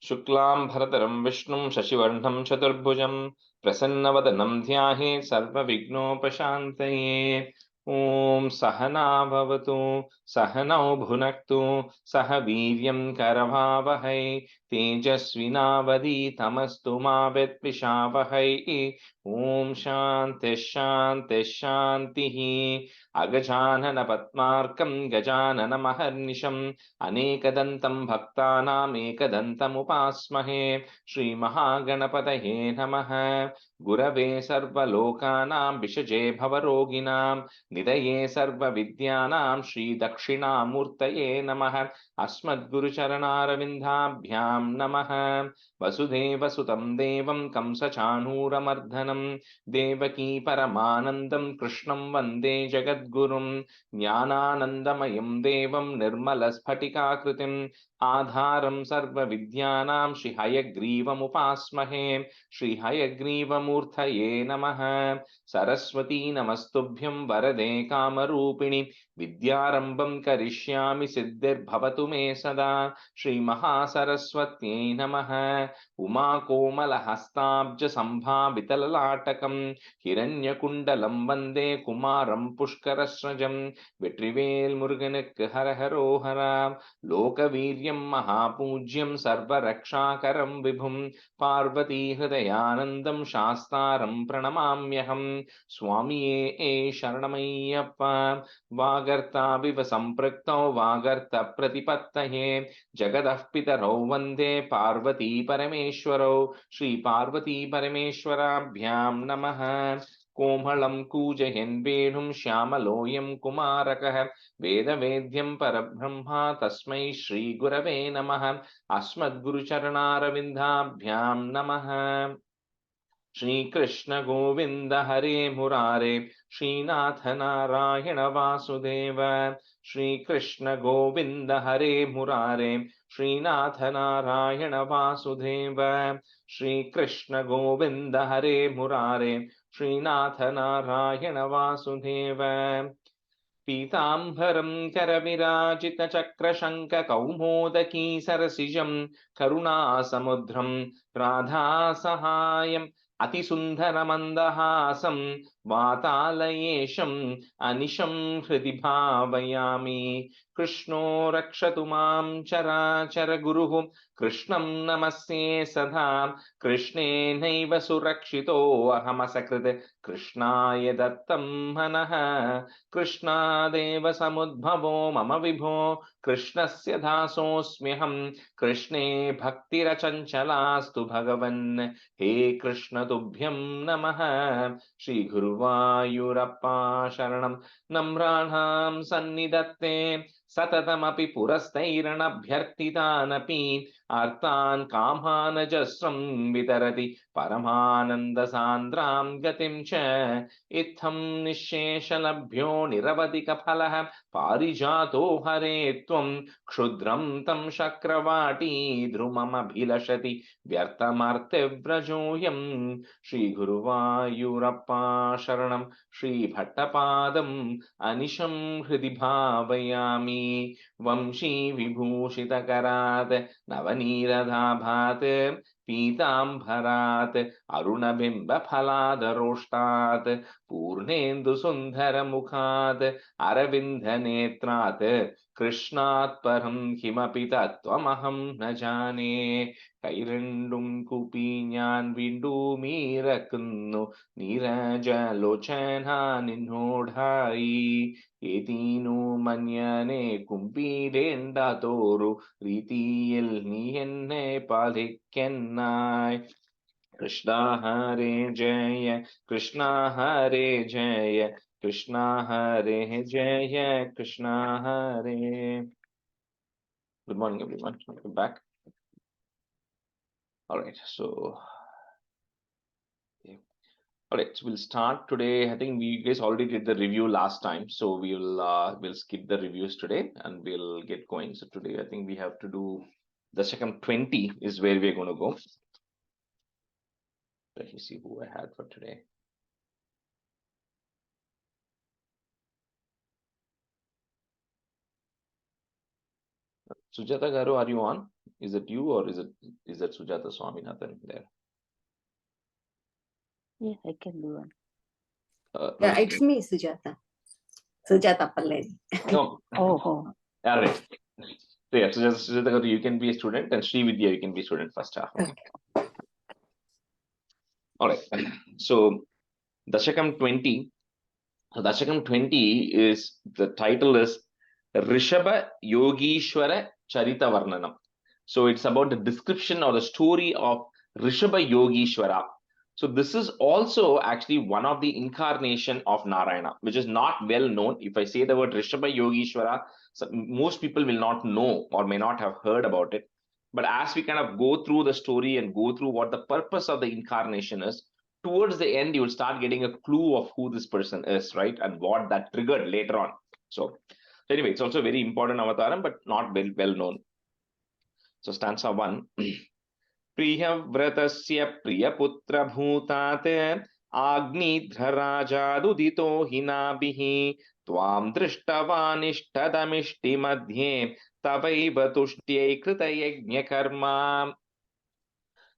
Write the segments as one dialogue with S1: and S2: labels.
S1: शुक्लां भरतरं विष्णुं शशिवर्णं चतुर्भुजं प्रसन्नवदनं ध्यायेत् सर्वविघ्नोपशान्तये। ॐ सहना भवतु सहनौ भुनक्तु सह वीर्यं करवावहै तेजस्विनावधीतमस्तु मा विद्विषावहै। ॐ शान्तिः शान्तिः शान्तिः। अगजानन पद्मार्कं गजाननमहर्निशम् अनेकदन्तं भक्तानाम् एकदन्तमुपास्महे। श्रीमहागणपतये नमः। गुरवे सर्वलोकानां विषजे भवरोगिणां निधये सर्वविद्यानां श्रीदक्षिणामूर्तये नमः। अस्मद्गुरुचरणारविन्दाभ्यां नमः। वसुदेवसुतं देवं कंसचाणूरमर्दनं देवकी परमानन्दं कृष्णं वन्दे जगद्गुरुं। ज्ञानानन्दमयं देवं निर्मलस्फटिकाकृतिम् आधारं सर्वविद्यानां श्रीहयग्रीवमुपास्महे। श्रीहयग्रीवमूर्तये नमः। सरस्वती नमस्तुभ्यं वरदे कामरूपिणि विद्यारम्भं करिष्यामि सिद्धिर्भवतु मे सदा। श्रीमहासरस्वत्यै नमः। उमाकोमलहस्ताब्जसम्भावितललाटकं हिरण्यकुण्डलं वन्दे कुमारं पुष्करस्रजं। வெற்றிவேல் முருகனுக்கு ஹரஹரோஹரா. லோகவீரியம் மகாபூஜ்யம் சர்வரக்ஷாகரம் விபும் பார்வதி ஹிருதயானந்தம் சாஸ்தாரம் பிரணமாம்யகம். சுவாமியே சரணமையப்பா. வாகர்த்தாவிவ சம்பிருக்தௌ வாகர்த்த பிரதிபத்தயே ஜகதः பிதரௌ வந்தே பார்வதி பரமேஸ்வரௌ. ஸ்ரீ பார்வதி பரமேஸ்வராभ्यां நமः. कोमलं कूजयन् वेणुं श्यामलोऽयं कुमारकः वेदवेद्यं परब्रह्मा तस्मै श्रीगुरवे नमः। अस्मद्गुरुचरणारविन्दाभ्यां नमः। श्रीकृष्ण गोविन्द हरे मुरारे श्रीनाथ नारायण वासुदेव। श्रीकृष्ण गोविन्द हरे मुरारे श्रीनाथ नारायण वासुदेव। श्रीकृष्ण गोविन्द हरे मुरारे श्रीनाथ नारायण वासुदेव। पीताम्बरं करविराजितचक्रशङ्खकौमोदकी सरसिजं करुणासमुद्रं राधासहायम् अतिसुन्दरमन्दहासं वातालयेशम् अनिशं हृदि भावयामि। कृष्णो रक्षतु मां चराचरगुरुः कृष्णं नमस्ये सदा। कृष्णेनैव सुरक्षितो अहमसकृत् कृष्णाय दत्तं मनः। कृष्णादेव समुद्भवो मम विभो कृष्णस्य दासोऽस्म्यहम्। कृष्णे भक्तिरचञ्चलास्तु भगवन् हे कृष्ण तुभ्यं नमः। श्रीगुरुवायूरप्पा शरणं नम्राणां सन्निधत्ते सततमपि पुरस्तैरणभ्यर्थितानपि आर्तान् कामानजस्रं वितरति परमानन्दसान्द्रां गतिं च। इत्थं निःशेषलभ्यो निरवधिकफलः पारिजातो हरे त्वं क्षुद्रं तं शक्रवाटी ध्रुममभिलषति व्यर्थमर्त्यव्रजोऽयं। श्रीगुरुवायूरप्पा शरणं श्रीभट्टपादम् अनिशं हृदि भावयामि। वंशी विभूषितकरात् नवनीरदाभात् पीताम्बरात् अरुणबिम्बफलादरोष्टात् पूर्णेन्दुसुन्दरमुखात् अरविन्दनेत्रात् कृष्णात् परं किमपि तत्त्वमहं न जाने। കൈരണ്ടും കൂപ്പി ഞാൻ വീണ്ടുമീറക്കുന്നു നീരജലോചന നിന്നോടായി. ഏതീനു മന്യനെ കുമ്പിടേണ്ടാത്തോരു രീതിയിൽ നീ എന്നെ പാലിക്കന്നായി. കൃഷ്ണ ഹരേ ജയ കൃഷ്ണ ഹരേ ജയ കൃഷ്ണ ഹരേ ജയ കൃഷ്ണ ഹരേ. Good morning, everyone. Welcome back. All right, so all right, so we'll start today. I think we guys already did the review last time, so we'll skip the reviews today and we'll get going. So today I think we have to do Dasakam 20 is where we're going to go. Let me see who I had for today. Sujata Garu, are you on? Is it you or is that Sujata Swaminathan there?
S2: Yes, I can do one.
S3: Yeah, it's me, Sujata. Sujata Palleni.
S1: No.
S2: Oh.
S1: All right. So yeah, Sujata Garu, you can be a student, and Srividya, you can be a student first half. Okay. All right. So Dasakam 20. So Dasakam 20 is, the title is Rishabha Yogishwara Charita Varnanam. So it's about the description or the story of Rishabha Yogishwara. So this is also actually one of the incarnation of Narayana, which is not well known. If I say the word Rishabha Yogishwara, so most people will not know or may not have heard about it. But as we kind of go through the story and go through what the purpose of the incarnation is, towards the end, you will start getting a clue of who this person is, right? And what that triggered later on. So anyway, it's also very important avataram, but not well known. So stanza 1. Priyavratasya priyaputrabhutat Agnidrarajaduddito hinabhihi Tvam drishtavanishthadamishti madhye Tavaiva tushtye krita yajna karma.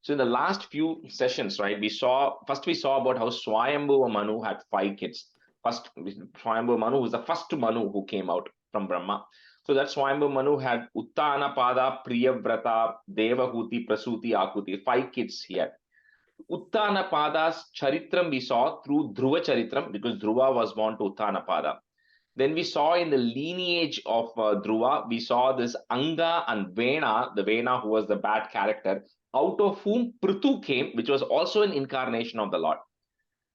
S1: So in the last few sessions, right, we saw about how Swayambhuva Manu had 5 kids. First, Swayambhuva Manu was the first Manu who came out from Brahma. So that Swayambhuva Manu had Uttanapada, Priyavrata, Devahuti, Prasuti, Akuti, 5 kids he had. Uttanapada's Charitram we saw through Dhruva Charitram, because Dhruva was born to Uttanapada. Then we saw in the lineage of Dhruva, we saw this Anga and Vena, the Vena who was the bad character, out of whom Prithu came, which was also an incarnation of the Lord.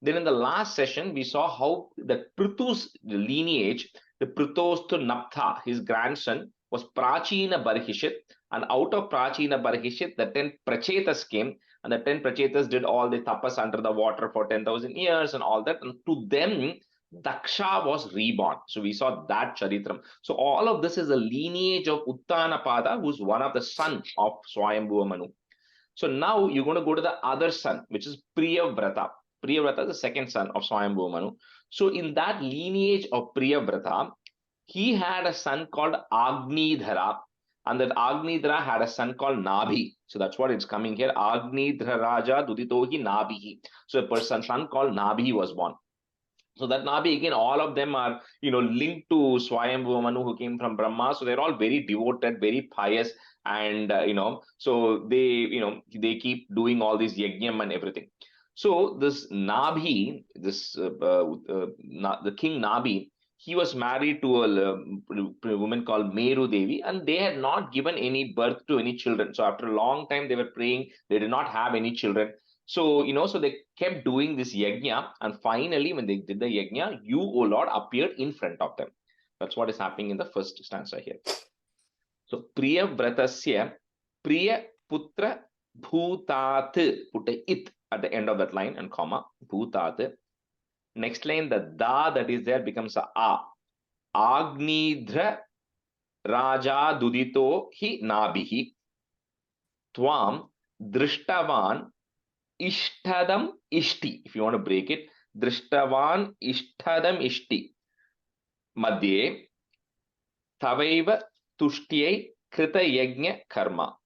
S1: Then in the last session, we saw how the Prithu's lineage, the Prithosthu Naptha, his grandson, was Prachina Barhishit, and out of Prachina Barhishit, the 10 Prachetas came, and the 10 Prachetas did all the tapas under the water for 10,000 years and all that, and to them, Daksha was reborn. So we saw that Charitram. So all of this is a lineage of Uttanapada, who's one of the sons of Swayambhuva Manu. So now you're going to go to the other son, which is Priyavrata. Priyavrata is the second son of Swayambhuva Manu. So in that lineage of Priyavrata, he had a son called Agnidhara, and that Agnidhara had a son called Nabhi. So that's what it's coming here. Agnidhara Raja Duditohi Nabhi. So a person, son called Nabhi was born. So that Nabhi, again, all of them are, linked to Swayambhuva Manu who came from Brahma. So they're all very devoted, very pious, and so they keep doing all this yajnam and everything. So this Nabhi, the king Nabhi, he was married to a woman called Meru Devi, and they had not given any birth to any children. So after a long time, they were praying, they did not have any children. So, so they kept doing this yajna, and finally, when they did the yajna, you, O Lord, appeared in front of them. That's what is happening in the first stanza here. So, Priya Vratasya, Priya Putra Bhutat, put a it at the end of that line and comma, Bhutat. Next line, the da that is there becomes a. Agnidra Raja Dudito hi Nabihi. Tvam Drishtavan Ishtadam Ishti. If you want to break it, Drishtavan Ishtadam Ishti. Madhye Tavaiva Tushtye Krita Yajna Karma.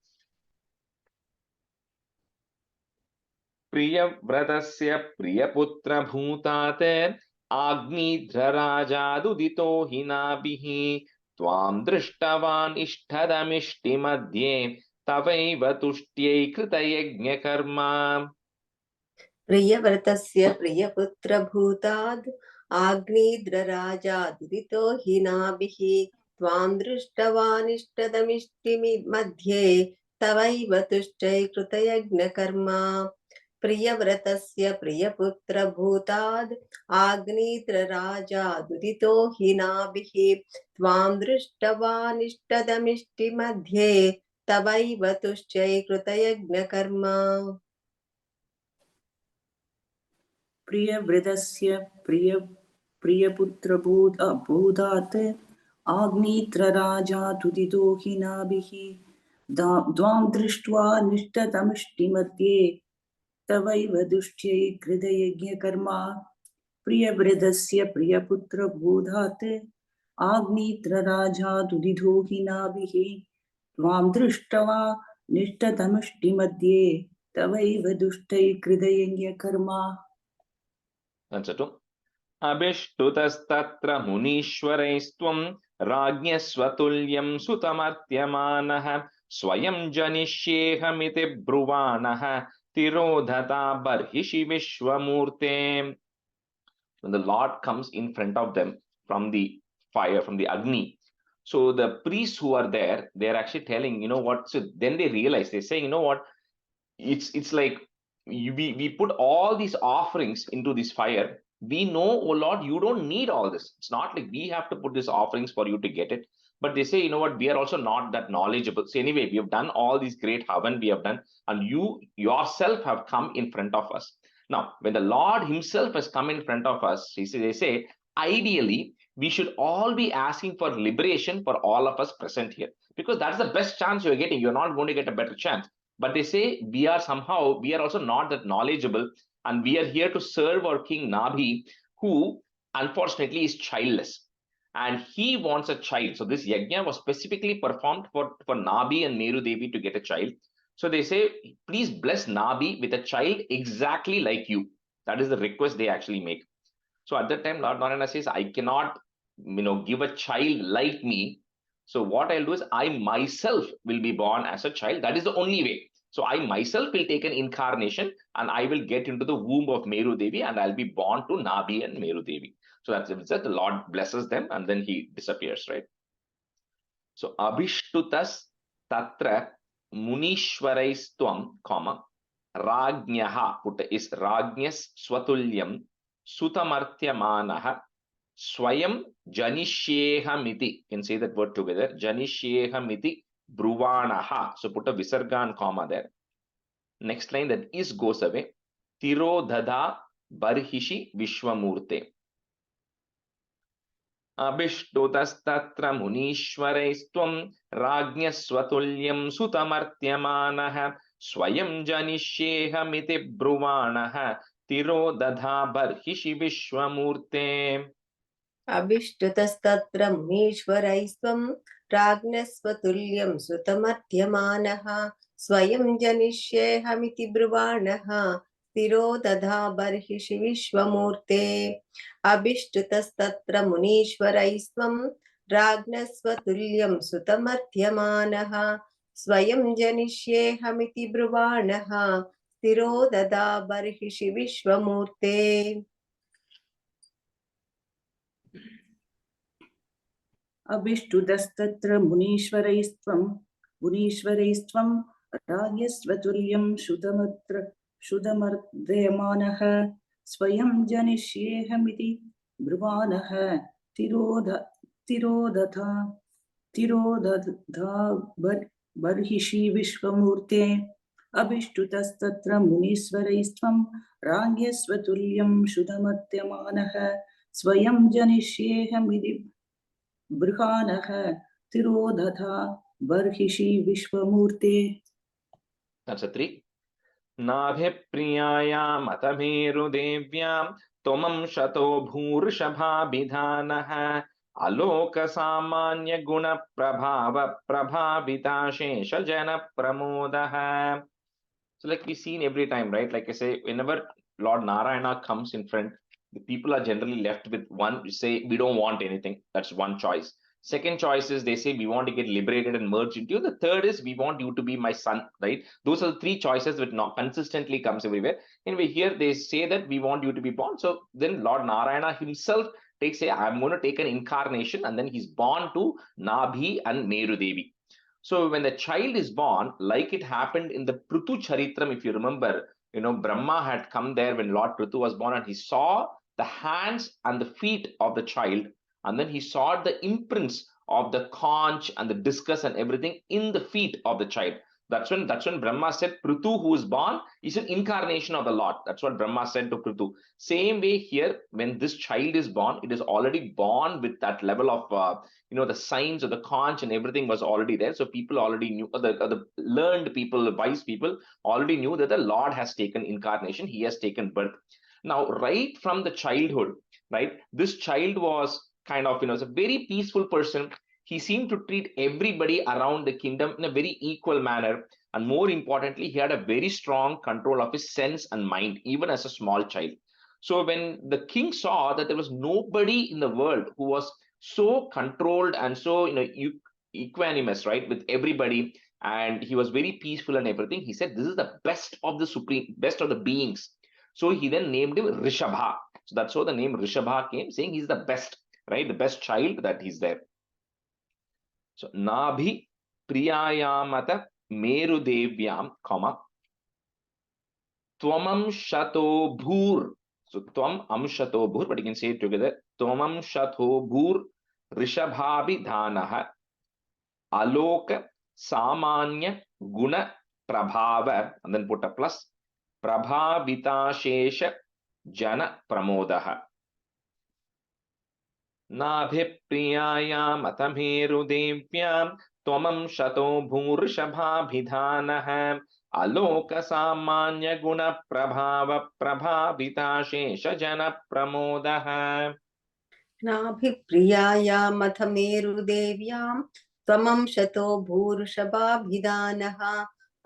S1: Priyavratasya Priyaputra Bhutate Agnidra Raja Dudito Hinabhihi Tvam Drishtavan Ishtadam Ishti Madhye Tavaiva Tushtye Krita Yajna Karma.
S3: Priyavratasya Priyaputrabhutad Agnidraraja Dudito Hinabhihi Tvam Drishtavanishtatamishti Madhye Tavaiva Tushtai Krutayagna Karma. Priyavratasya Priyaputrabhutad Agnidraraja Dudito Hinabhihi Tvam Drishtavanishtatamishti Madhye Tavaiva Tushtai Krutayagna Karma.
S4: प्रियवृतस्य प्रियपुत्रभूतात् आग्नेत्रराजातुदितो हिनाभिः द्वां दृष्ट्वा निष्ठतमिष्टिमध्ये तवैव दुष्ट्यै कृतयज्ञकर्मा प्रियवृतस्य प्रियपुत्रभूतात् आग्नेत्रराजातुदितो हिनाभिः त्वां दृष्ट्वा निष्ठतमुष्टिमध्ये तवैव दुष्टैः कृतयज्ञकर्म
S1: That's it. अभिष्टुतस्तत्र मुनीश्वरैस्त्वं राज्ञः स्वतुल्यं सुतमर्त्यमानः स्वयं जनिष्येऽहमिति ब्रुवाणः तिरोधता बर्हिषि विश्वमूर्ते. When the Lord comes in front of them from the fire, from the Agni, so the priests who are there, they're actually telling, you know what, so then they realize, they say, you know what, it's like we put all these offerings into this fire. We know, oh Lord, you don't need all this. It's not like we have to put these offerings for you to get it. But they say, you know what, we are also not that knowledgeable. So anyway, we have done all these great havan we have done, and you yourself have come in front of us. Now, when the Lord himself has come in front of us, they say, ideally, we should all be asking for liberation for all of us present here, because that's the best chance you're getting. You're not going to get a better chance. But they say we are also not that knowledgeable, and we are here to serve our king Nabhi, who unfortunately is childless, and he wants a child. So this yajna was specifically performed for Nabhi and Meru Devi to get a child. So they say, please bless Nabhi with a child exactly like you. That is the request they actually make. So at that time, Lord Narayana says, I cannot, give a child like me. So what I'll do is I myself will be born as a child. That is the only way. So I myself will take an incarnation and I will get into the womb of Meru Devi and I'll be born to Nabi and Meru Devi. So that's it. The Lord blesses them and then he disappears, right? So Abhishtutas Tatra Munishwaraistvam, Rajnyaha, put is Rajnyas Swatulyam Sutamartyamanaha Swayam Janishyeham. Can say that word together. Janishyeham Bruvanaha. So put a Visarga and comma there. Next line, that is goes away. Tirodhada Barhishi Vishwamurte. अभिष्टुतस्तत्र मुनीश्वरैस्त्वं राज्ञः स्वतुल्यं सुतमर्त्यमानः स्वयं जनिष्येऽहमिति ब्रुवाणः तिरोदधा बर्हिषि विश्वमूर्ते.
S3: अभिष्टुतस्तत्र मुनीश्वरैस्त्वं राज्ञः स्वतुल्यं सुतमध्यमानः स्वयं जनिष्येऽहमिति ब्रुवाणः तिरो दधा बर्हिषि विश्वमूर्ते. अभिष्टुतस्तत्र मुनीश्वरैस्त्वं राज्ञः स्वतुल्यं सुतमध्यमानः स्वयं जनिष्येऽहमिति ब्रुवाणः तिरो दधा बर्हिषि विश्वमूर्ते.
S4: अभिष्टुतस्तत्र मुनीश्वरैस्त्वं राज्ञस्वतुल्यं शुदमर्दयमानः स्वयं जनिष्येऽहमिति ब्रुवाणः तिरोदधा बर्हिषि विश्वमूर्ते. अभिष्टुतस्तत्र मुनीश्वरैस्त्वं राज्ञस्वतुल्यं शुदमर्दयमानः स्वयं जनिष्येऽहमिति बृहानः तिरोधथा बर्हिषि विश्वमूर्ते.
S1: That's a 3. नाभिप्रियायाम् अतमेरुदेव्यां त्वमं शतो भूर्षभाभिधानः अलोकसामान्य गुणप्रभाव प्रभाविताशेष जनप्रमोदः. So like we seen every time, right? Like I say, whenever Lord Narayana comes in front, the people are generally left with one, say, we don't want anything. That's one choice. Second choice is they say, we want to get liberated and merge into you. The third is, we want you to be my son, right? Those are the three choices which not consistently comes everywhere. Anyway, here they say that we want you to be born. So then Lord Narayana himself takes, say, I'm going to take an incarnation, and then he's born to Nabhi and Meru Devi. So when the child is born, like it happened in the Prithu Charitram, if you remember, Brahma had come there when Lord Prithu was born, and he saw the hands and the feet of the child, and then he saw the imprints of the conch and the discus and everything in the feet of the child. That's when Brahma said, Prithu, who is born, is an incarnation of the Lord. That's what Brahma said to Prithu. Same way here, when this child is born, it is already born with that level of, the signs of the conch and everything was already there. So people already knew, the learned people, the wise people already knew that the Lord has taken incarnation. He has taken birth. Now, right from the childhood, right, this child was kind of, is a very peaceful person. he seemed to treat everybody around the kingdom in a very equal manner. And more importantly, he had a very strong control of his sense and mind, even as a small child. So when the king saw that there was nobody in the world who was so controlled and so, equanimous, right, with everybody, and he was very peaceful and everything, he said, this is the best of the best of the beings. So he then named him Rishabha. So that's how the name Rishabha came, saying he's the best, right? The best child that he's there. So Nabhi Priyayamata Meru Devyam, Twamam Shato Bhur. So Twam Amshato Bhur, but you can say it together. Twamam Shato Bhur Rishabhabi Dhanaha Aloka Samanya Guna Prabhava, and then put a plus, Prabhavita Shesha Jana Pramodaha. Nabhipriyayam atameru devyam Twamam Shato Bhurishabhabhidhanah Aloka Samanya Guna Prabhava Prabhavita Shesha Jana Pramodaha.
S3: नाभिप्रियायामथ मेरुदेव्यां त्वमं शतो भूर्षभाभिधानः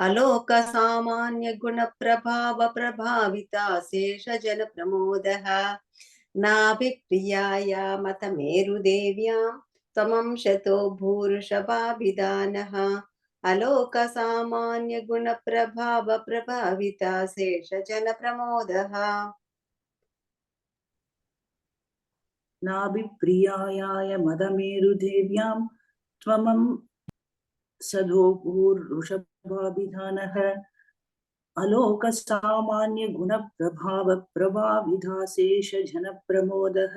S3: अलोकसामान्यगुणप्रभावप्रभाविता शेषजनप्रमोदः नाभिप्रियायामथ मेरुदेव्यां त्वमं शतो भूर्षभाभिधानः अलोकसामान्यगुणप्रभावप्रभाविता शेषजनप्रमोदः
S4: नाभिप्रियायाय मदमेरुदेव्यां त्वमं सदोपूर्वृषभाभिधानः अलोकसामान्यगुणप्रभावप्रभाविधाशेषजनप्रमोदः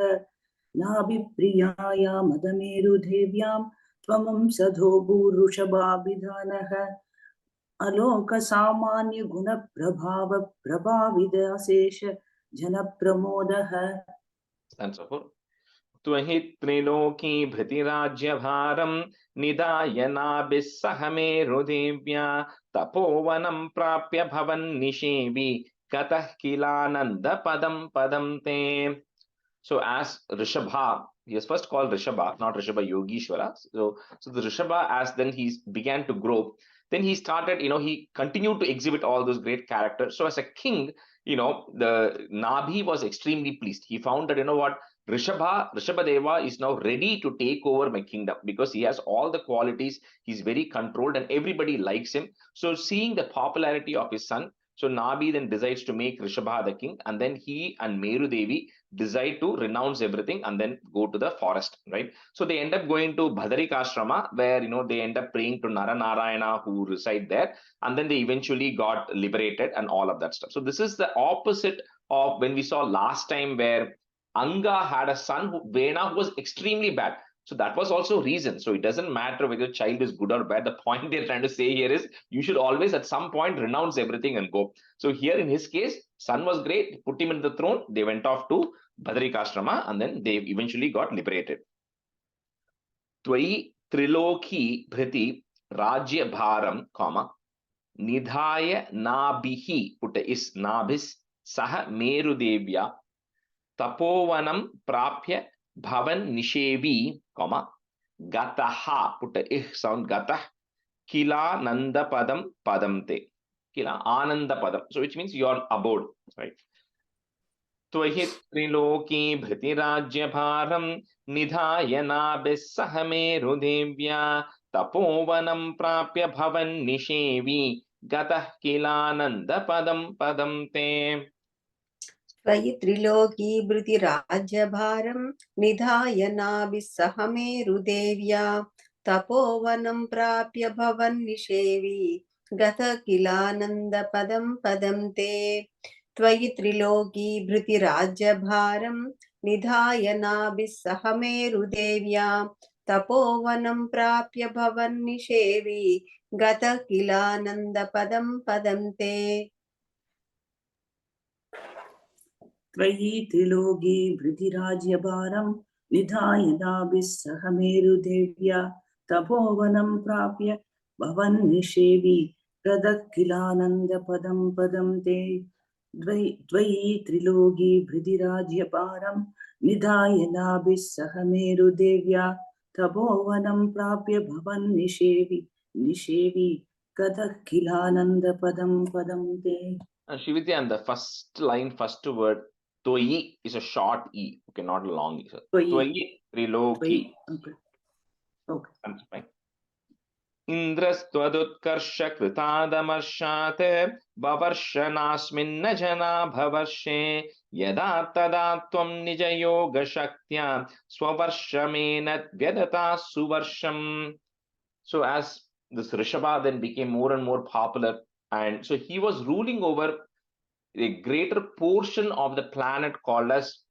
S4: नाभिप्रियाया मदमेरुदेव्यां त्वमं सदोपूर्वृषभाभिधानः अलोकसामान्यगुणप्रभावप्रभाविधाशेषजनप्रमोदः.
S1: त्वहि त्रिलोकी भृतिराज्यभारं निदायनाभिः सह मेरुदेव्या तपोवनं प्राप्य भवन्निषेवि गतः किलानन्दपदं पदं ते. So as Rishabha, he is first called Rishabha, not Rishabha Yogishwara. So the Rishabha, as then he began to grow, then he started, he continued to exhibit all those great characters. So as a king, the Nabhi was extremely pleased. He found that, Rishabhadeva is now ready to take over my kingdom because he has all the qualities. He's very controlled and everybody likes him. So seeing the popularity of his son, so Nabhi then decides to make Rishabha the king, and then he and Meru Devi decide to renounce everything and then go to the forest, right? So they end up going to Bhadarikashrama, where they end up praying to Narayanayana who reside there, and then they eventually got liberated and all of that stuff. So this is the opposite of when we saw last time, where Anga had a son, Vena, who was extremely bad. So that was also reason. So it doesn't matter whether the child is good or bad. The point they're trying to say here is you should always at some point renounce everything and go. So here in his case, son was great, put him in the throne. They went off to Bhadarikashrama and then they eventually got liberated. Tvai Triloki Bhriti Rajya Bharam, Nidhaya Nabihi, put is Nabis Saha Meru Devya Tapovanam Prapya Bhavan Nishevi, Gataha, put a sound, Gatah, Kila Nanda Padam Padamte, Kila Ananda Padam. So which means your abode, right? Tvahit Triloki Bhritirajya Bharam Nidhayana Besahameru Devya Tapovanam Prapya Bhavan Nishevi, Gatah Kila Nanda Padam Padamte.
S3: त्वयि त्रिलोकी भृतिराज्यभारं निधाय नाभिः सह मेरुदेव्या तपोवनं प्राप्य भवन्निषेवी गतः किलानन्दपदं पदं ते. त्वयि त्रिलोकी भृतिराज्यभारं निधाय नाभिः सह मेरुदेव्या तपोवनं प्राप्य भवन्निषेवी गतः किलानन्दपदं पदं ते.
S4: त्वयि त्रिलोकी भृतिराज्यभारं निधाय नाभिः सह मेरुदेव्या तपोवनं प्राप्य भवन्निषेवी गतः किलानन्दपदं पदं ते. त्वयि त्रिलोकी भृतिराज्यभारं निधाय नाभिः सह मेरुदेव्या तपोवनं प्राप्य भवन् निषेवि कथः किलानन्दपदं पदं ते.
S1: Shivitya, and the first line, first word, Toyi is a short E, okay, not a long E. So, Toyi Triloki.
S4: Okay. Okay.
S1: That's fine. Indrastvadutkrsha kritadamarshate vavarshanaasminna jana bhavarshe yada tada tvam nija yoga shaktya swavarshamena vyadata suvarsham. So as this Rishabha then became more and more popular, and so he was ruling over a greater portion of the planet called as,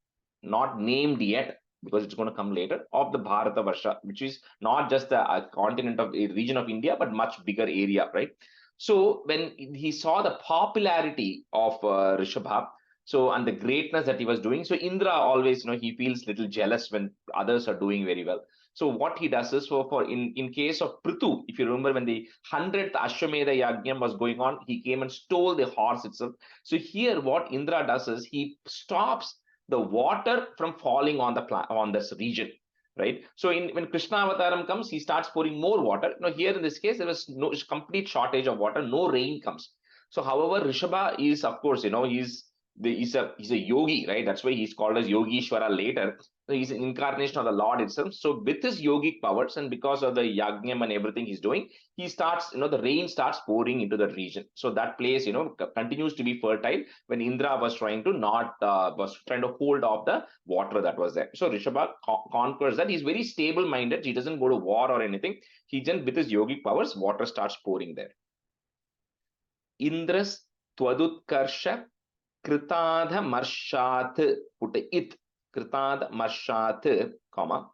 S1: not named yet because it's going to come later, of the Bharata Varsha, which is not just the continent of a region of India, but much bigger area, right? So when he saw the popularity of Rishabha, so and the greatness that he was doing, so Indra always, he feels little jealous when others are doing very well. So what he does is, for in case of Prithu, if you remember when the 100th Ashwamedha Yajnam was going on, he came and stole the horse itself. So here, what Indra does is he stops the water from falling on the on this region, right? So when Krishna Avataram comes, he starts pouring more water. Here in this case, there was no complete shortage of water, no rain comes. So, however, Rishabha is, of course, he's a yogi, right? That's why he's called as Yogishwara later. So he's an incarnation of the Lord itself. So with his yogic powers and because of the yajnam and everything he's doing, he starts, the rain starts pouring into the region. So that place, continues to be fertile when Indra was trying to hold off the water that was there. So Rishabha conquers that. He's very stable-minded. He doesn't go to war or anything. He just, with his yogic powers, water starts pouring there. Indras Twadutkarsha Kritadha Marshat, put it, Kritadha Marshat, comma.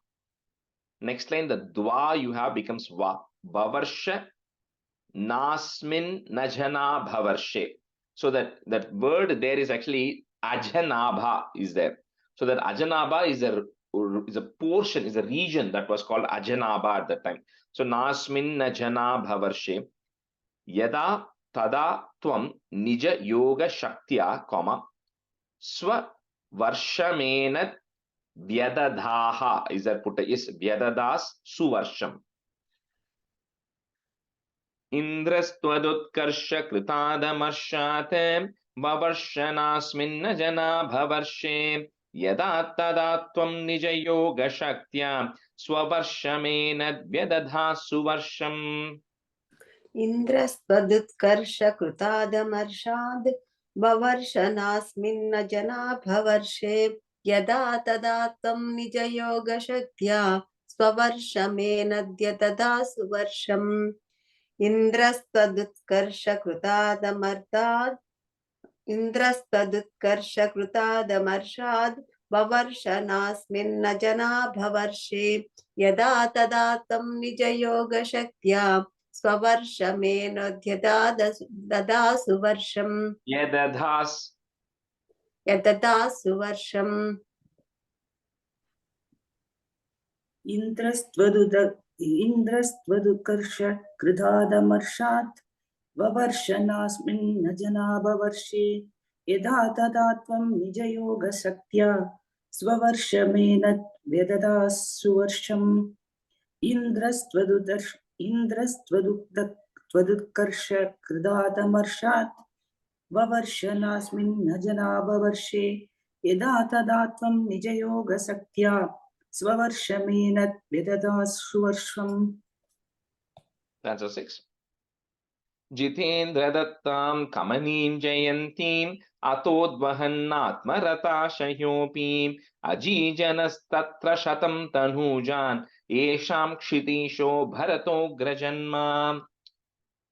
S1: Next line, the Dwa you have becomes Va. Bavarsha Nasmin Najana Bhavarshe. So that word there is actually Ajanabha is there. So that Ajanabha is a portion, is a region that was called Ajanabha at that time. So Nasmin Najana Bhavarshe. Yada tada tvam nija yoga shaktya, comma, swa varshamena vyadadhaha, is that put is vyadadas suvarsham. Indrastvadutkrsha kritadamarshate vavarshanasminna jana bhavarshe yada tada tvam nija yoga shaktya swavarshamena vyadadha suvarsham.
S3: इन्द्रस्त्वदुत्कर्ष कृतादमर्षाद् बवर्षनास्मिन्न जना भवर्षे यदा तदा त्वं निजयोगशक्त्या स्ववर्षमेनद्य तदा सुवर्षम् इन्द्रस्त्वदुत्कर्ष कृतादमर्षाद् बवर्षनास्मिन्न जना भवर्षे यदा तदा त्वं निजयोगशक्त्या स्ववर्षमेनद्य तदा सुवर्षम् यददा सुवर्षम्
S4: इन्द्रस्त्वदुत्कर्ष कृतादमर्षात् ववर्षनास्मिन् जना बवर्षे यदा तदा त्वं निजयोगशक्त्या स्ववर्षमेन व्यददा सुवर्षम् इन्द्रस्त्वदुत्कर्ष कृतादमर्षात् ववर्षनास्मिन् जना बवर्षे यदा तदा त्वं निजयोगशक्त्या स्ववर्षमेन व्यददा सुवर्षम्.
S1: Stanza 6. Jitendra dattam kamanim jayantim atodvahannatmarata shayopim ajijanastattra shatam tanujan esham kshitisho bharato grajanma.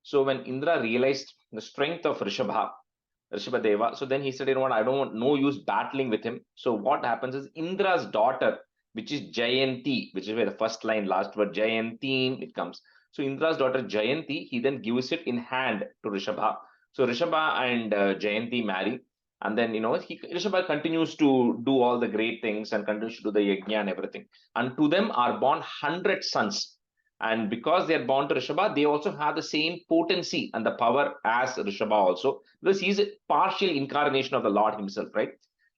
S1: So when Indra realized the strength of Rishabhadeva, so then he said, I don't want no use battling with him. So what happens is Indra's daughter, which is Jayanti, which is where the first line, last word, Jayanti, it comes. So Indra's daughter Jayanti, he then gives it in hand to Rishabha. So Rishabha and Jayanti marry. And then, Rishabha continues to do all the great things and continues to do the yajna and everything. And to them are born 100 sons. And because they are born to Rishabha, they also have the same potency and the power as Rishabha also, because he is a partial incarnation of the Lord himself, right?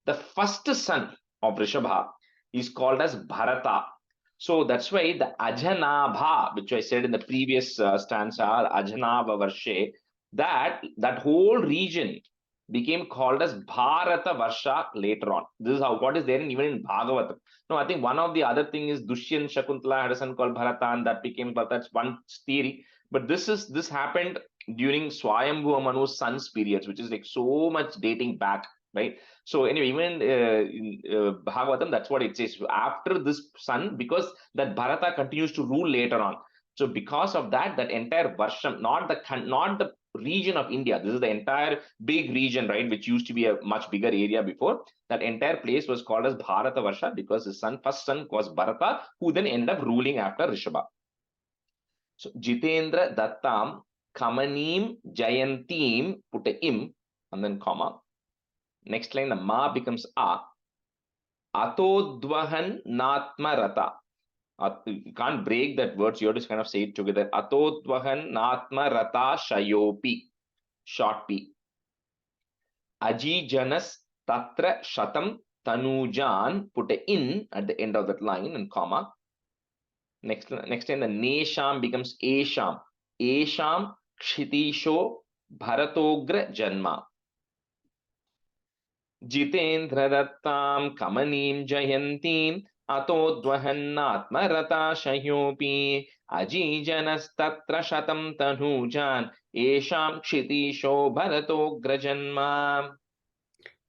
S1: The first son of Rishabha is called as Bharata. So that's why the Ajanabha, which I said in the previous stanza, Ajanabha Varshe, that whole region became called as Bharata Varsha later on. This is how what is there even in Bhagavatam. No, I think one of the other thing is Dushyan Shakuntala had a son called Bharata, and that became Bharata. That's one theory. But this happened during Swayambhu Manu's son's periods, which is like so much dating back, right? So anyway, even in Bhagavatam, that's what it says. After this son, because that Bharata continues to rule later on. So because of that, that entire Varsham, not the region of India, this is the entire big region, right, which used to be a much bigger area before. That entire place was called as Bharata Varsha because his first son was Bharata, who then ended up ruling after Rishabha. So Jitendra Dattam Kamanim Jayantim, put a im and then comma. Next line, the ma becomes a. Atodvahan natmarata. You can't break that word, so you have to kind of say it together. Atodvahan natmarata shayopi. Short p. Aji janas tatra shatam tanujan. Put a in at the end of that line and comma. Next line, the nesham becomes esham. Esham kshitisho bharatogra janma. Jitendra Dattam Kamanim Jayantim Atodvahanatmarata Shayopi Ajijanastattra Shatam Tanujan Esham Kshitisho Bharatogra Janma.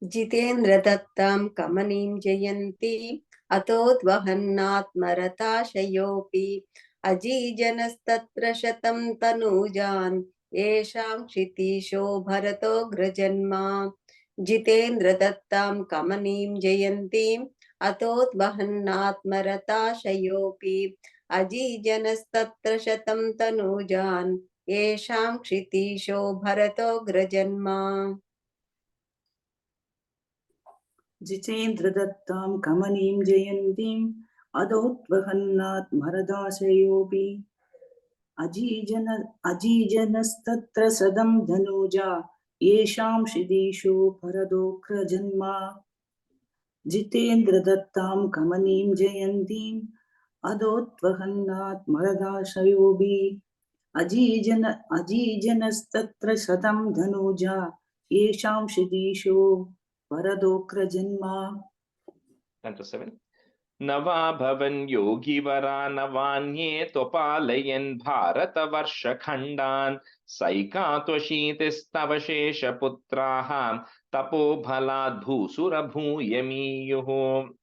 S3: Jitendra Dattam Kamanim Jayanti Atodvahanatmarata Shayopi Ajijanastattra Shatam Tanujan Esham Kshitisho Bharato Grajanma. Jitendra Dattam Kamanim Jayantim Atodvahanatmarata Shayopi Ajijanastattra Shatam Tanujan Esham Kshitisho Bharato Grajanma.
S4: Jitendra Dattam Kamanim Jayantim Adotvahanat Maradasayopi Ajijanastattra Sadam Dhanuja Yesham Shidisho Paradokra Janma. Jitendra Dattam Kamanim Jayantim Adotvahanat Maradasayopi Ajijanastattra Sadam Dhanuja Yesham Shidisho Paradokra Janma.
S1: 7. Nava Bhavan Yogi Vara Navanye Topalayan Bharata Varsha Khandan Saika Twashitis Tavashesha Putraham Tapo Bhalad Bhusura Bhuyami Yuho.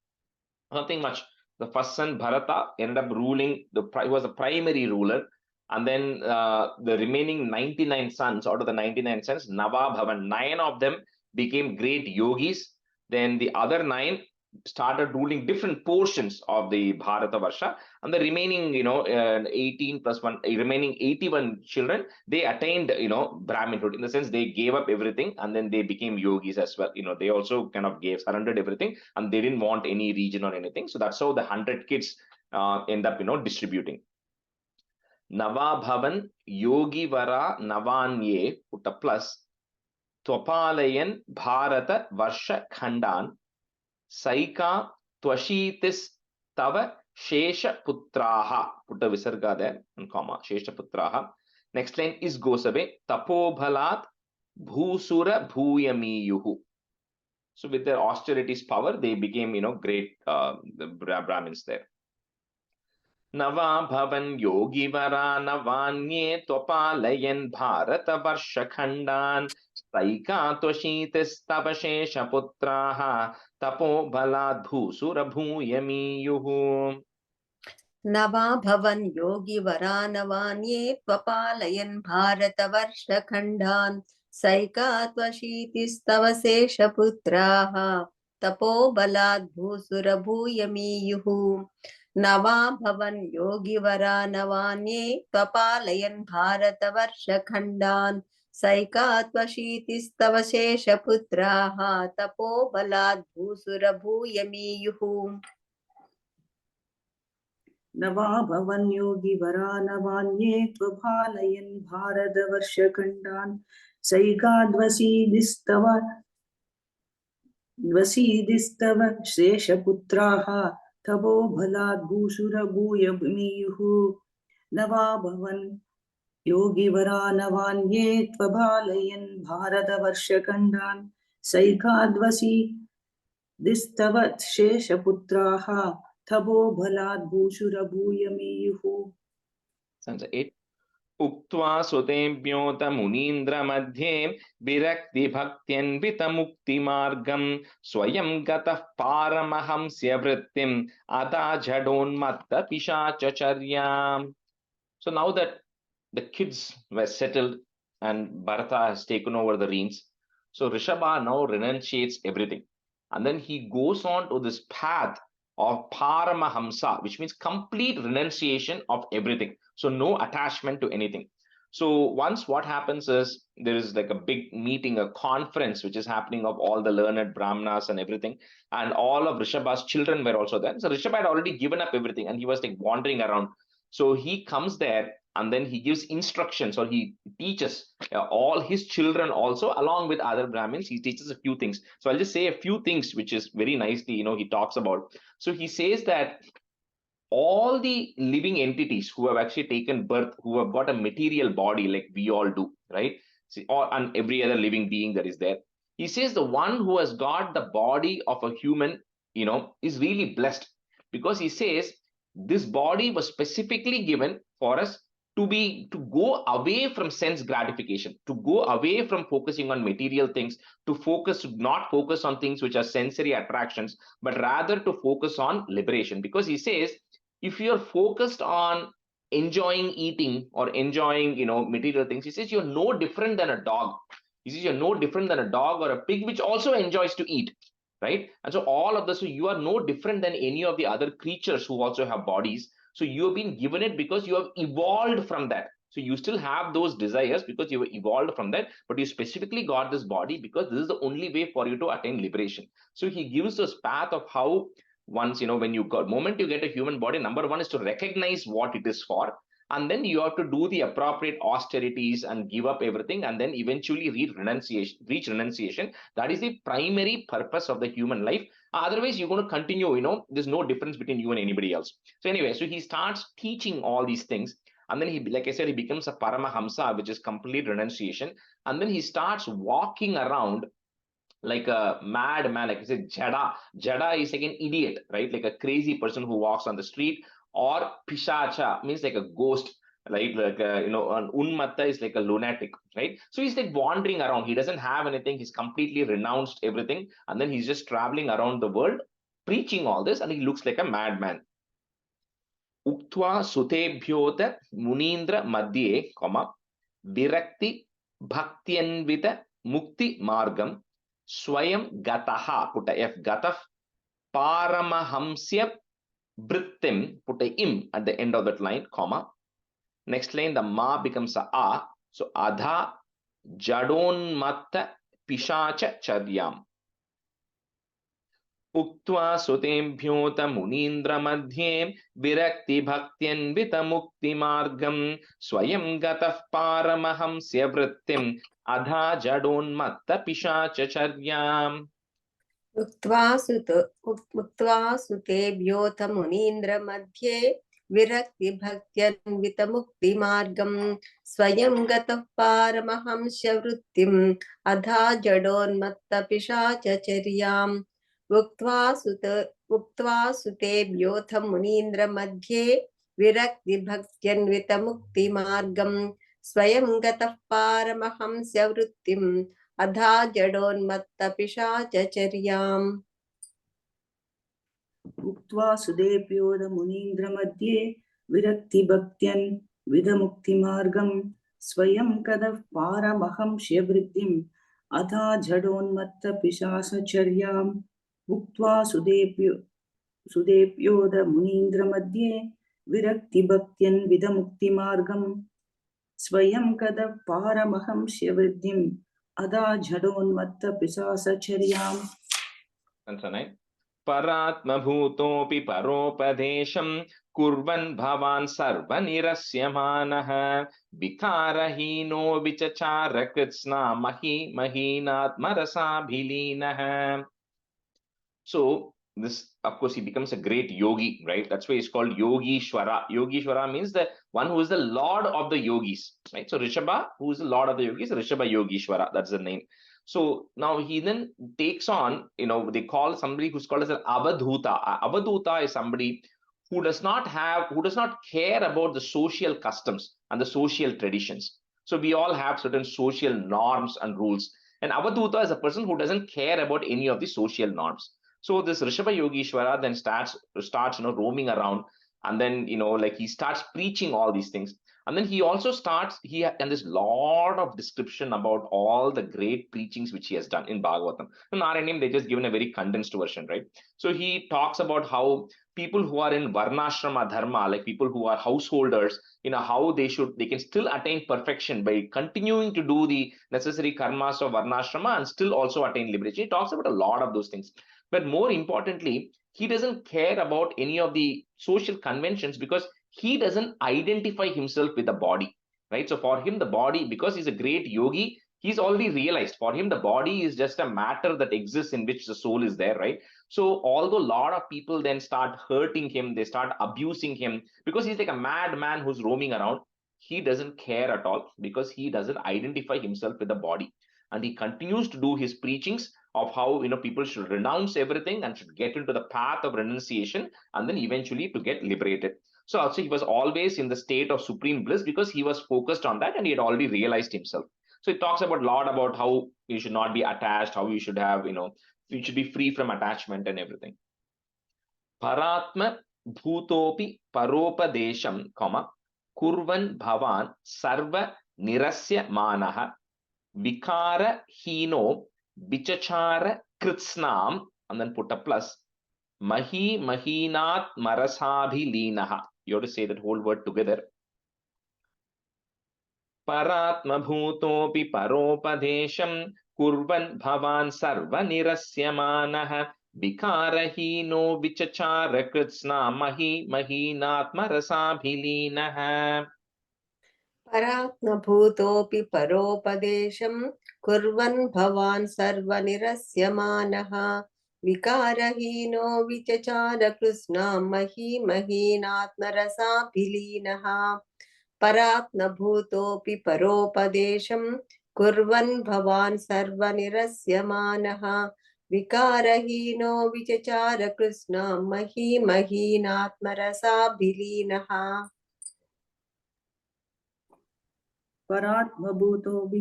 S1: Nothing much. The first son Bharata ended up ruling, he was the primary ruler, and then the remaining 99 sons, out of the 99 sons, Nava Bhavan, 9 of them became great yogis. Then the other 9 started ruling different portions of the Bharata Varsha, and the remaining 18 plus 1 remaining 81 children, they attained Brahminhood, in the sense they gave up everything and then they became yogis as well. They also kind of surrendered everything, and they didn't want any region or anything. So that's how the 100 kids end up distributing. Nava Bhavan Yogi Vara Navanye, put a plus, Twapalayan Bharata Varsha Khandan Saika Twashitis Tava Shesha Putraha, put a visarga there and comma, Shesha Putraha. Next line is goes away, Tapo Bhalat Bhusura Bhuyamiyuhu. So with their austerity's power, they became great Brahmins there. Nava Bhavan Yogi Vara Navanye Twapalayan Bharata Varsha Khandan Saika Twashitis Tava Shesha Putraha Tapo Bhalad Bhusura Bhuyamiyuhu.
S3: Nava Bhavan Yogi Vara Navanye Twapalayan Bharata Varsha Khandan Saika Twashitis Tava Shesha Putraha Tapo Bhalad Bhusura Bhuyamiyuhu. Nava Bhavan Yogi Vara Navanye Twapalayan Bharata Varsha Khandan Saika Twashitis Tava Shesha Putraha Tapo Bhalad Bhusura Bhuyamiyuhu.
S4: Nava Bhavan Yogi Vara Navanye Tvapalayan Bharata Varsha Khandan Saika Dvasidistava Shesha Putraha तवो बलात् भूषुरभूयमीयुः न वा भवन् योगिवरा नवान्ये त्वभालयन् भारतवर्षखण्डान् सैकाद्वसी दिस्तवत् शेषपुत्राः तवो बलात् भूषुरभूयमीयुः.
S1: Stanza 8. उक्त्वा सुतेभ्योऽत मुनीन्द्रमध्ये विरक्तिभक्त्यन्वितमुक्तिमार्गं स्वयं गतः पारमहंस्य वृत्तिम् अदा जडोन्मत्तपिशाचचर्याम्. So now that the kids were settled and Bharata has taken over the reins, so Rishabha now renunciates everything. And then he goes on to this path of Paramahamsa, which means complete renunciation of everything. So no attachment to anything. So once what happens is there is like a big meeting, a conference, which is happening of all the learned Brahmanas and everything. And all of Rishabha's children were also there. So Rishabha had already given up everything and he was like wandering around. So he comes there and then he gives instructions or he teaches all his children also along with other Brahmins. He teaches a few things. So I'll just say a few things, which is very nicely, he talks about. So he says that all the living entities who have actually taken birth, who have got a material body like we all do, right? See, and every other living being that is there. He says the one who has got the body of a human, is really blessed, because he says this body was specifically given for us to go away from sense gratification, to go away from focusing on material things, to not focus on things which are sensory attractions, but rather to focus on liberation. Because he says if you're focused on enjoying eating or enjoying material things, he says you're no different than a dog. He says you're no different than a dog or a pig, which also enjoys to eat, right? And so all of this, so you are no different than any of the other creatures who also have bodies. So you have been given it because you have evolved from that. So you still have those desires because you were evolved from that, but you specifically got this body because this is the only way for you to attain liberation. So he gives this path of how once, when you moment you get a human body, number one is to recognize what it is for, and then you have to do the appropriate austerities and give up everything, and then eventually reach renunciation. That is the primary purpose of the human life. Otherwise you're going to continue, there's no difference between you and anybody else. So anyway, so he starts teaching all these things, and then he, like I said, he becomes a Paramahamsa, which is complete renunciation. And then he starts walking around like a madman, like I said, Jada is like an idiot, right? Like a crazy person who walks on the street. Or Pishacha means like a ghost, right? Like an Unmatta is like a lunatic, right? So he's like wandering around. He doesn't have anything. He's completely renounced everything, and then he's just traveling around the world preaching all this, and he looks like a madman. Uktva sutebhyota munindra madhye, virakti bhaktyanvita mukti margam swayam gataha, put a F, gataf, paramahamsya brittim, put a im at the end of that line, comma. Next line, the ma becomes a. So adha jadonmatta pishacha charyam. उक्त्वा सुतेभ्योत मुनीन्द्र मध्ये विरक्ति भक्त्यन्वित मुक्ति मार्गं स्वयं गतः पारमहंस्य वृत्तिम् अधा जडोन्मत्त पिशाचचर्याम्.
S3: उक्त्वा सुतेभ्योऽथ मुनीन्द्र मध्ये विरक्ति भक्त्यन्वित मुक्ति मार्गं स्वयं गतः पारमहंस्य वृत्तिम् अधा जडोन्मत्त पिशाचचर्याम्. उक्त्वा सुतेभ्योऽथ मुनीन्द्र मध्ये विरक्ति भक्त्यन्वित मुक्ति मार्गं स्वयं गतः पारमहंस्य वृत्तिम् अधा जडोन्मत्त पिशाचचर्याम्.
S4: उक्त्वा सुदेभ्योद मुनीन्द्र मध्ये विरक्ति भक्त्यन् विदमुक्तिमार्गं स्वयं कदः पारमहंस्य वृत्तिम् अथा जडोन्मत्त पिशाचचर्याम्. उक्त्वा सुदेभ्योद मुनीन्द्र मध्ये विरक्ति भक्त्यन् विदमुक्तिमार्गं स्वयं कदः पारमहंस्य वृत्तिम् अथा जडोन्मत्त पिशाचचर्याम्.
S1: परात्मभूतोऽपि परोपदेशं कुर्वन् भवान् सर्वनिरस्यमानः विकारहीनो विचचारकृत्स्ना महीनात्मरसाभिलीनः. So this, of course, he becomes a great yogi, right? That's why he's called Yogishwara. Yogishwara means the one who is the lord of the yogis, right? So Rishabha, who is the lord of the yogis, Rishabha Yogishwara, that's the name. So now he then takes on, they call somebody who's called as an Avadhuta. Avadhuta is somebody who does not care about the social customs and the social traditions. So we all have certain social norms and rules. And Avadhuta is a person who doesn't care about any of the social norms. So this Rishabha Yogishwara then starts roaming around, and then like he starts preaching all these things. And then he also starts, and there's a lot of description about all the great preachings which he has done in Bhagavatam. In Narayaneeyam, they just given a very condensed version, right? So he talks about how people who are in Varnashrama Dharma, like people who are householders, how they can still attain perfection by continuing to do the necessary karmas of Varnashrama and still also attain liberation. He talks about a lot of those things. But more importantly, he doesn't care about any of the social conventions because he doesn't identify himself with the body, right? So for him, the body, because he's a great yogi, he's already realized for him, the body is just a matter that exists in which the soul is there, right? So although a lot of people then start hurting him, they start abusing him because he's like a madman who's roaming around, he doesn't care at all because he doesn't identify himself with the body. And he continues to do his preachings of how people should renounce everything and should get into the path of renunciation and then eventually to get liberated. So also he was always in the state of supreme bliss because he was focused on that and he had already realized himself. So it talks about a lot about how you should not be attached, how you should have, you should be free from attachment and everything. Paratma bhutopi paropadesham, kurvan bhavan sarva nirasya manaha vikara hino bichachara kritsnam, and then put a plus, mahi mahinat marasabhilinaha. You have to say that whole word together. Paratma bhutopi paropadesham kurvan bhavan sarva nirasyamanah vikarahino vichachara kritsna mahi mahinatma rasabhilinah.
S3: परात्मभूतोऽपि परोपदेशं कुर्वन् भवान् सर्वनिरस्यमानः विकारहीनो विचचार कृष्णां महीमहीनात्मरसाभिलीनः परात्मभूतोऽपि परोपदेशं कुर्वन् भवान् सर्वनिरस्यमानः विकारहीनो विचचार कृष्णां महीमहीनात्मरसाभिलीनः
S4: परात्मभूतोऽपि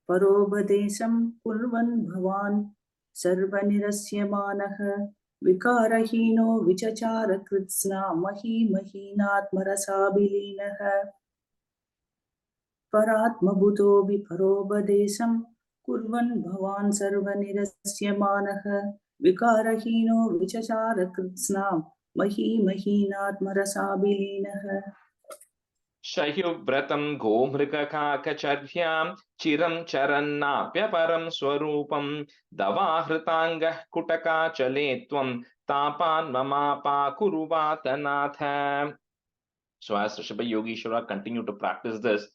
S4: परोपदेशं कुर्वन् भवान् सर्वनिरस्यमानः विकारहीनो विचचार कृत्स्ना महीमहीनात्मरसाभिलीनः परात्मभूतोऽपि परोपदेशं कुर्वन् भवान् सर्वनिरस्यमानः विकारहीनो विचचार कृत्स्ना महीमहीनात्मरसाभिलीनः
S1: शयुव्रतं गोमृगकाकचर्यां चिरं चरन्नाप्यपरं स्वरूपं दवाहृताङ्गः कुटकाचले त्वं तापान् ममापाकुरुवातनाथ. So as Rishabha Yogishwara continued to practice this,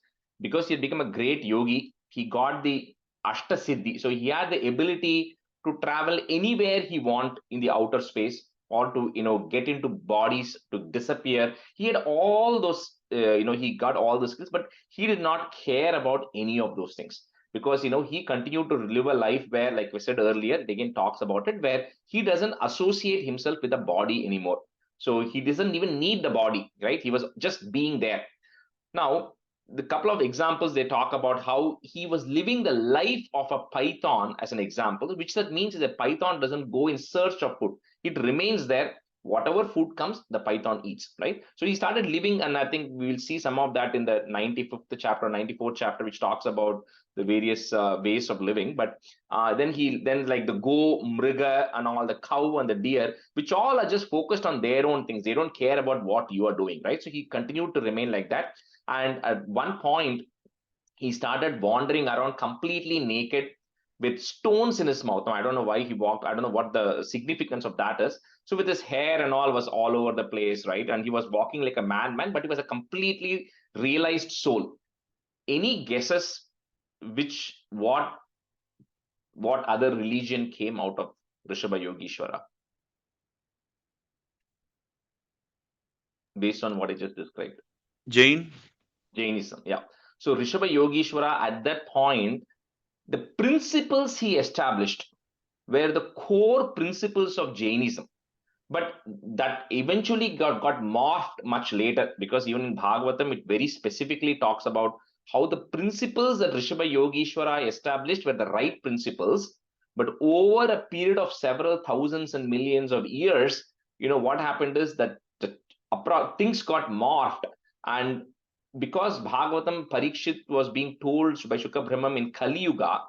S1: because he had become a great yogi, he got the Ashta Siddhi. So he had the ability to travel anywhere he want in the outer space, or to get into bodies, to disappear. He had all those, he got all the skills, but he did not care about any of those things because he continued to live a life where, like we said earlier, it again talks about it, where he doesn't associate himself with the body anymore. So he doesn't even need the body, right? He was just being there. Now, the couple of examples they talk about how he was living the life of a python as an example, which that means is a python doesn't go in search of food. It remains there. Whatever food comes, the python eats, right? So he started living, and I think we will see some of that in the 95th chapter, 94th chapter, which talks about the various ways of living. But then like the go, mriga, and all the cow and the deer, which all are just focused on their own things. They don't care about what you are doing, right? So he continued to remain like that. And at one point, he started wandering around completely naked with stones in his mouth. Now, I don't know why he walked. I don't know what the significance of that is. So with his hair and all was all over the place, right? And he was walking like a madman, but he was a completely realized soul. Any guesses what other religion came out of Rishabha Yogishwara? based on what I just described?
S2: Jain.
S1: Jainism, yeah. So Rishabha Yogeshwara at that point, the principles he established were the core principles of Jainism. But that eventually got morphed much later, because even in Bhagavatam, it very specifically talks about how the principles that Rishabha Yogeshwara established were the right principles. But over a period of several thousands and millions of years, what happened is that things got morphed. And because Bhagavatam Parikshit was being told by Shukra Brahmam in Kali Yuga,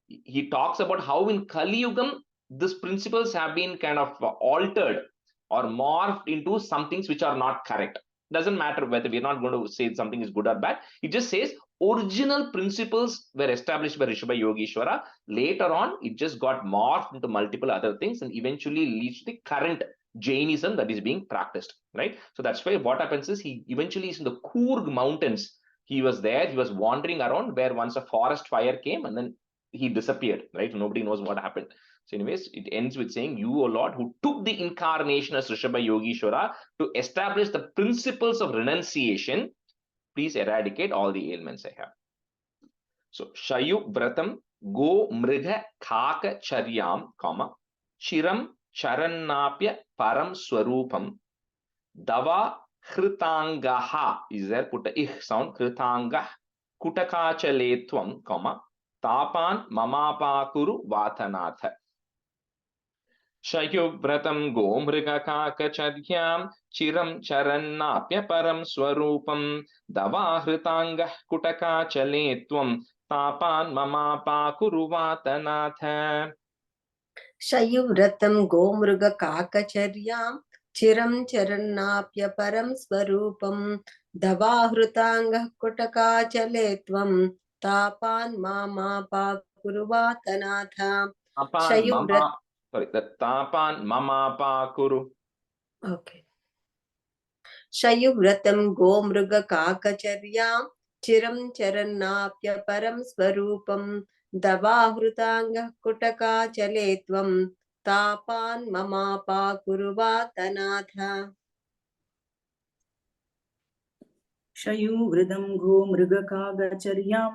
S1: he talks about how in Kali Yugam, these principles have been kind of altered or morphed into some things which are not correct. Doesn't matter whether we're not going to say something is good or bad. It just says original principles were established by Rishabha Yogeshwara. Later on, it just got morphed into multiple other things and eventually leads to the current Jainism that is being practiced, right? So that's why what happens is he eventually is in the Coorg mountains. He was there, he was wandering around where once a forest fire came and then he disappeared, right? Nobody knows what happened. So anyways, it ends with saying, you, O Lord, who took the incarnation as Rishabha Yogeshwara to establish the principles of renunciation, please eradicate all the ailments I have. So Shayu Vratam Go Mriga Kaka Charyam, Chiram Charannapya Param Swarupam Dava Hritangaha, is there, put a ih sound, Hritangah Kutakachaletvam, Tapan Mamapakuru Vatanatha. Shayuvratam Gomrigakakacharyam Chiram Charannapya Param Swarupam Davahritangah Kutakachaletvam Tapan Mamapakuru Vatanatha.
S3: Shayuvratam Gomruga Kakacharyam Chiram Charannapya Param Swarupam Davahrutanga Kutakachaletvam Tapan Mama Pakuruvatanatha.
S1: Sorry, the Tapan Mama Pakuru.
S3: Okay. Shayuvratam Gomruga Kakacharyam Chiram Charannapya Param Swarupam Davahrutanga Kutakachaletvam Tapan Mama Pakuruvatanatha.
S4: Shayuvridam go mrigakagacharyam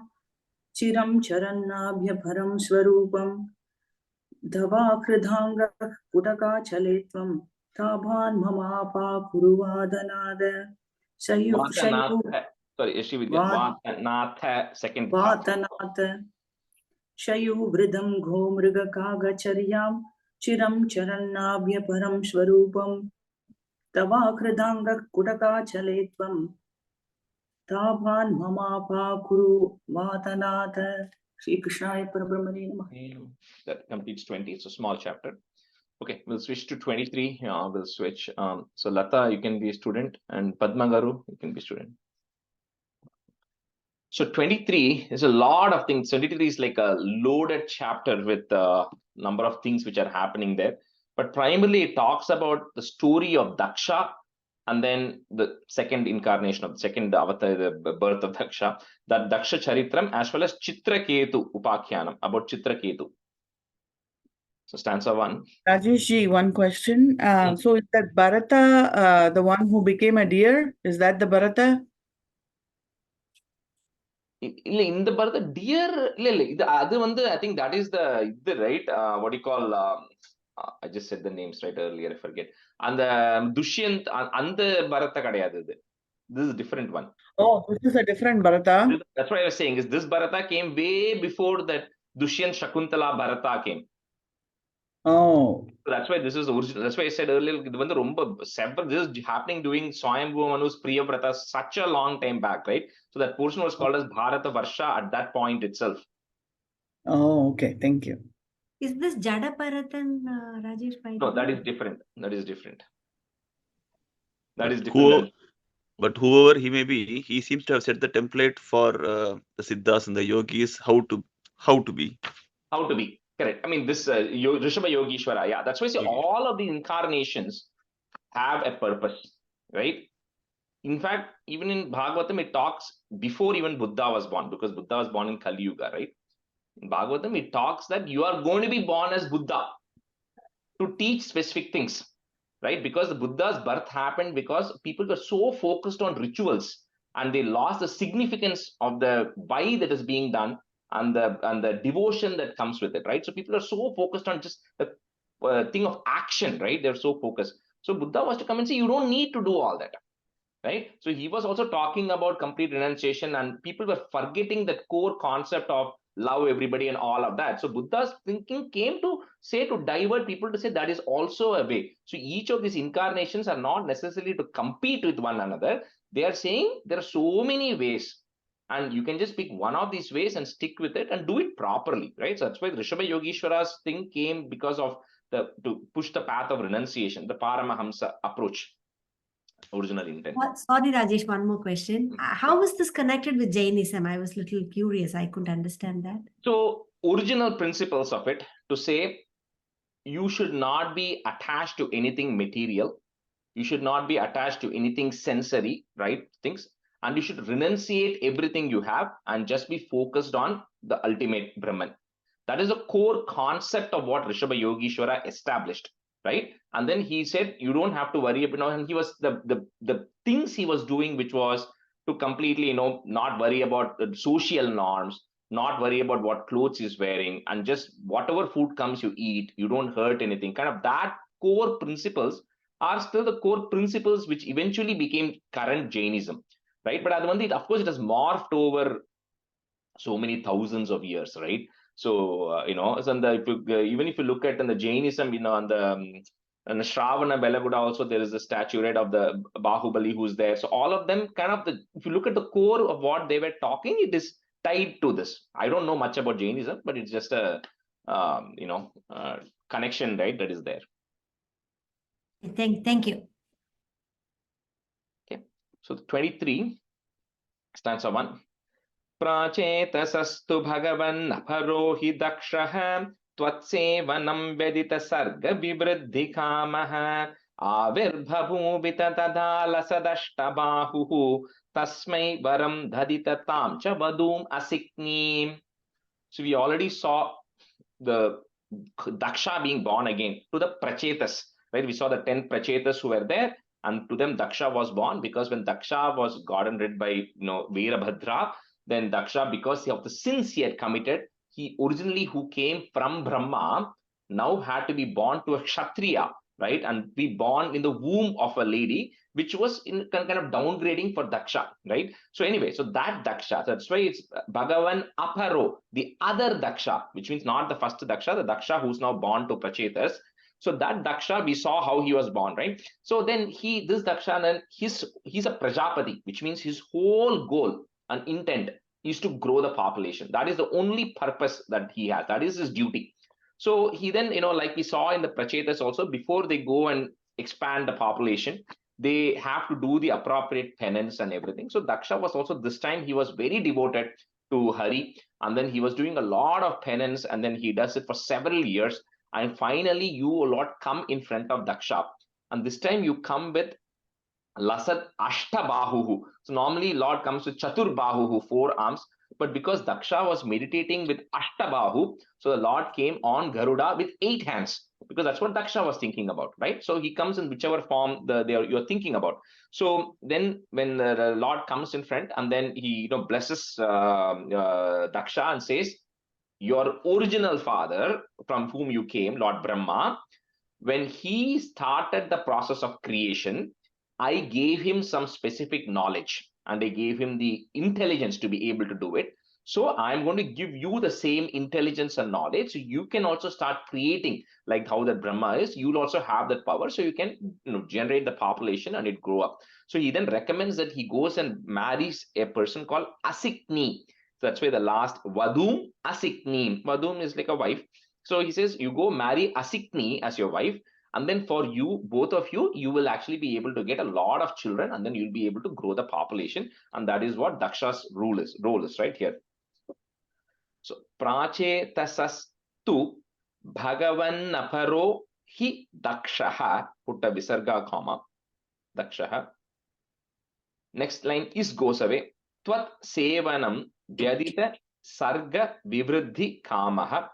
S4: chiram charannabhyabharam swarupam Dhavakridhanga Kutakachaletvam Tabhan Mamapa Kuruvadanada Shayu
S1: Sorry, Vatanatha, second part.
S4: Vatanatha Shayu Vridam Gomrigakagacharyam Chiram Charannabhya Param Swarupam Tavakridanga Kutakachaletvam Tabhan Mamapa Kuru Vatanatha. Shri Krishnaya Parabrahmane Namaha.
S1: That completes 20. It's a small chapter. Okay, we'll switch to 23. We'll switch. So Lata, you can be a student, and Padma Garu, you can be a student. So 23 is a lot of things. 23 is like a loaded chapter with a number of things which are happening there. But primarily it talks about the story of Daksha, and then the second incarnation of the second avatar, the birth of Daksha, that Daksha Charitram, as well as Chitraketu Upakhyanam, about Chitraketu. So stanza 1.
S5: Rajesh ji, one question. So is that Bharata the one who became a deer? Is that the Bharata?
S1: In the Bharata, deer, I think that is the right, what do you call, I just said the names right earlier, I forget. And the Dushyant, and the Bharata kadayadu. This is a different one.
S5: Oh, this is a different Bharata.
S1: That's what I was saying, is this Bharata came way before that Dushyant Shakuntala Bharata came.
S5: Oh.
S1: So that's why this is original. That's why I said earlier, this is happening during Swayambhu Manu's Priyavrata such a long time back, right? So that portion was called as Bharata Varsha at that point itself.
S5: Oh, okay. Thank you.
S6: Is this Jada Paratan, Rajesh?
S1: No, that is different. That is different. That is different.
S2: But whoever he may be, he seems to have set the template for the Siddhas and the Yogis, how to be.
S1: How to be. Correct. I mean, this Rishabha Yogeshwara, yeah, that's why I say all of the incarnations have a purpose, right? In fact, even in Bhagavatam, it talks before even Buddha was born, because Buddha was born in Kali Yuga, right? In Bhagavatam, it talks that you are going to be born as Buddha to teach specific things. right? Because the Buddha's birth happened because people were so focused on rituals and they lost the significance of the why that is being done and the devotion that comes with it, right? So people are so focused on just the thing of action, right? They're so focused. So Buddha was to come and say, you don't need to do all that, right? So he was also talking about complete renunciation, and people were forgetting that core concept of love everybody and all of that. So Buddha's thinking came to say, to divert people to say that is also a way. So each of these incarnations are not necessarily to compete with one another. They are saying there are so many ways, and you can just pick one of these ways and stick with it and do it properly, right? So that's why Rishabha Yogeshwara's thing came because of to push the path of renunciation, the Paramahamsa approach, original intent.
S6: Sorry, Rajesh, one more question. How is this connected with Jainism? I was a little curious. I couldn't understand that.
S1: So original principles of it, to say you should not be attached to anything material. You should not be attached to anything sensory, right? Things. And you should renunciate everything you have and just be focused on the ultimate Brahman. That is the core concept of what Rishabha Yogeshwara established, right? And then he said, you don't have to worry about, and he was the things he was doing, which was to completely, not worry about the social norms, not worry about what clothes he's wearing, and just whatever food comes, you eat, you don't hurt anything. Kind of that core principles are still the core principles which eventually became current Jainism, right? But of course, it has morphed over so many thousands of years, right? So even if you look at in the Jainism, on the Shravana Belaguda also, there is a statue, right, of the Bahubali who's there. So all of them kind of if you look at the core of what they were talking, it is tied to this. I don't know much about Jainism, but it's just a connection, right, that is there.
S6: Thank you.
S1: Okay, so 23, stanza 1. Prachetasasthu bhagavan aparo hi dakshah त्वत्सेवनं व्यदित सर्ग विवृद्धि कामः आविर्भभूवित तदा लसदष्टबाहुः तस्मै वरं ददित तां च वधूम् असिक्नीम्. So we already saw the Daksha being born again to the Prachetas, right? We saw the 10 Prachetas who were there, and to them Daksha was born, because when Daksha was gotten rid by Veerabhadra, then Daksha, because of the sins he had committed, he originally who came from Brahma now had to be born to a Kshatriya, right? And be born in the womb of a lady, which was in kind of downgrading for Daksha, right? So anyway, so that Daksha, that's why it's Bhagavan Aparo, the other Daksha, which means not the first Daksha, the Daksha who's now born to Prachetas. So that Daksha, we saw how he was born, right? So then this Daksha, then he's a Prajapati, which means his whole goal and intent is to grow the population. That is the only purpose that he has. That is his duty. So he then, like we saw in the Prachetas also, before they go and expand the population, they have to do the appropriate penance and everything. So Daksha was also, this time he was very devoted to Hari, and then he was doing a lot of penance, and then he does it for several years. And finally, you, O Lord, come in front of Daksha. And this time you come with Lasat Ashtabahuhu. So normally Lord comes with Chaturbahuhu, 4 arms. But because Daksha was meditating with Ashtabahu, so the Lord came on Garuda with 8 hands, because that's what Daksha was thinking about, right? So he comes in whichever form you're thinking about. So then when the Lord comes in front, and then he blesses Daksha and says, your original father from whom you came, Lord Brahma, when he started the process of creation, I gave him some specific knowledge, and I gave him the intelligence to be able to do it. So I'm going to give you the same intelligence and knowledge, so you can also start creating, like how that Brahma is. You'll also have that power, so you can generate the population and it grow up. So he then recommends that he goes and marries a person called Asikni. So that's why the last Vadum Asikni. Vadum is like a wife. So he says, you go marry Asikni as your wife, and then for you, both of you, you will actually be able to get a lot of children, and then you'll be able to grow the population. And that is what Daksha's role is right here. So Prachetasasthu Bhagavan Aparo hi Dakshaha, put a visarga comma, Dakshaha. Next line is goes away. Tvat sevanam vyadita sarga vivruddhi kamaha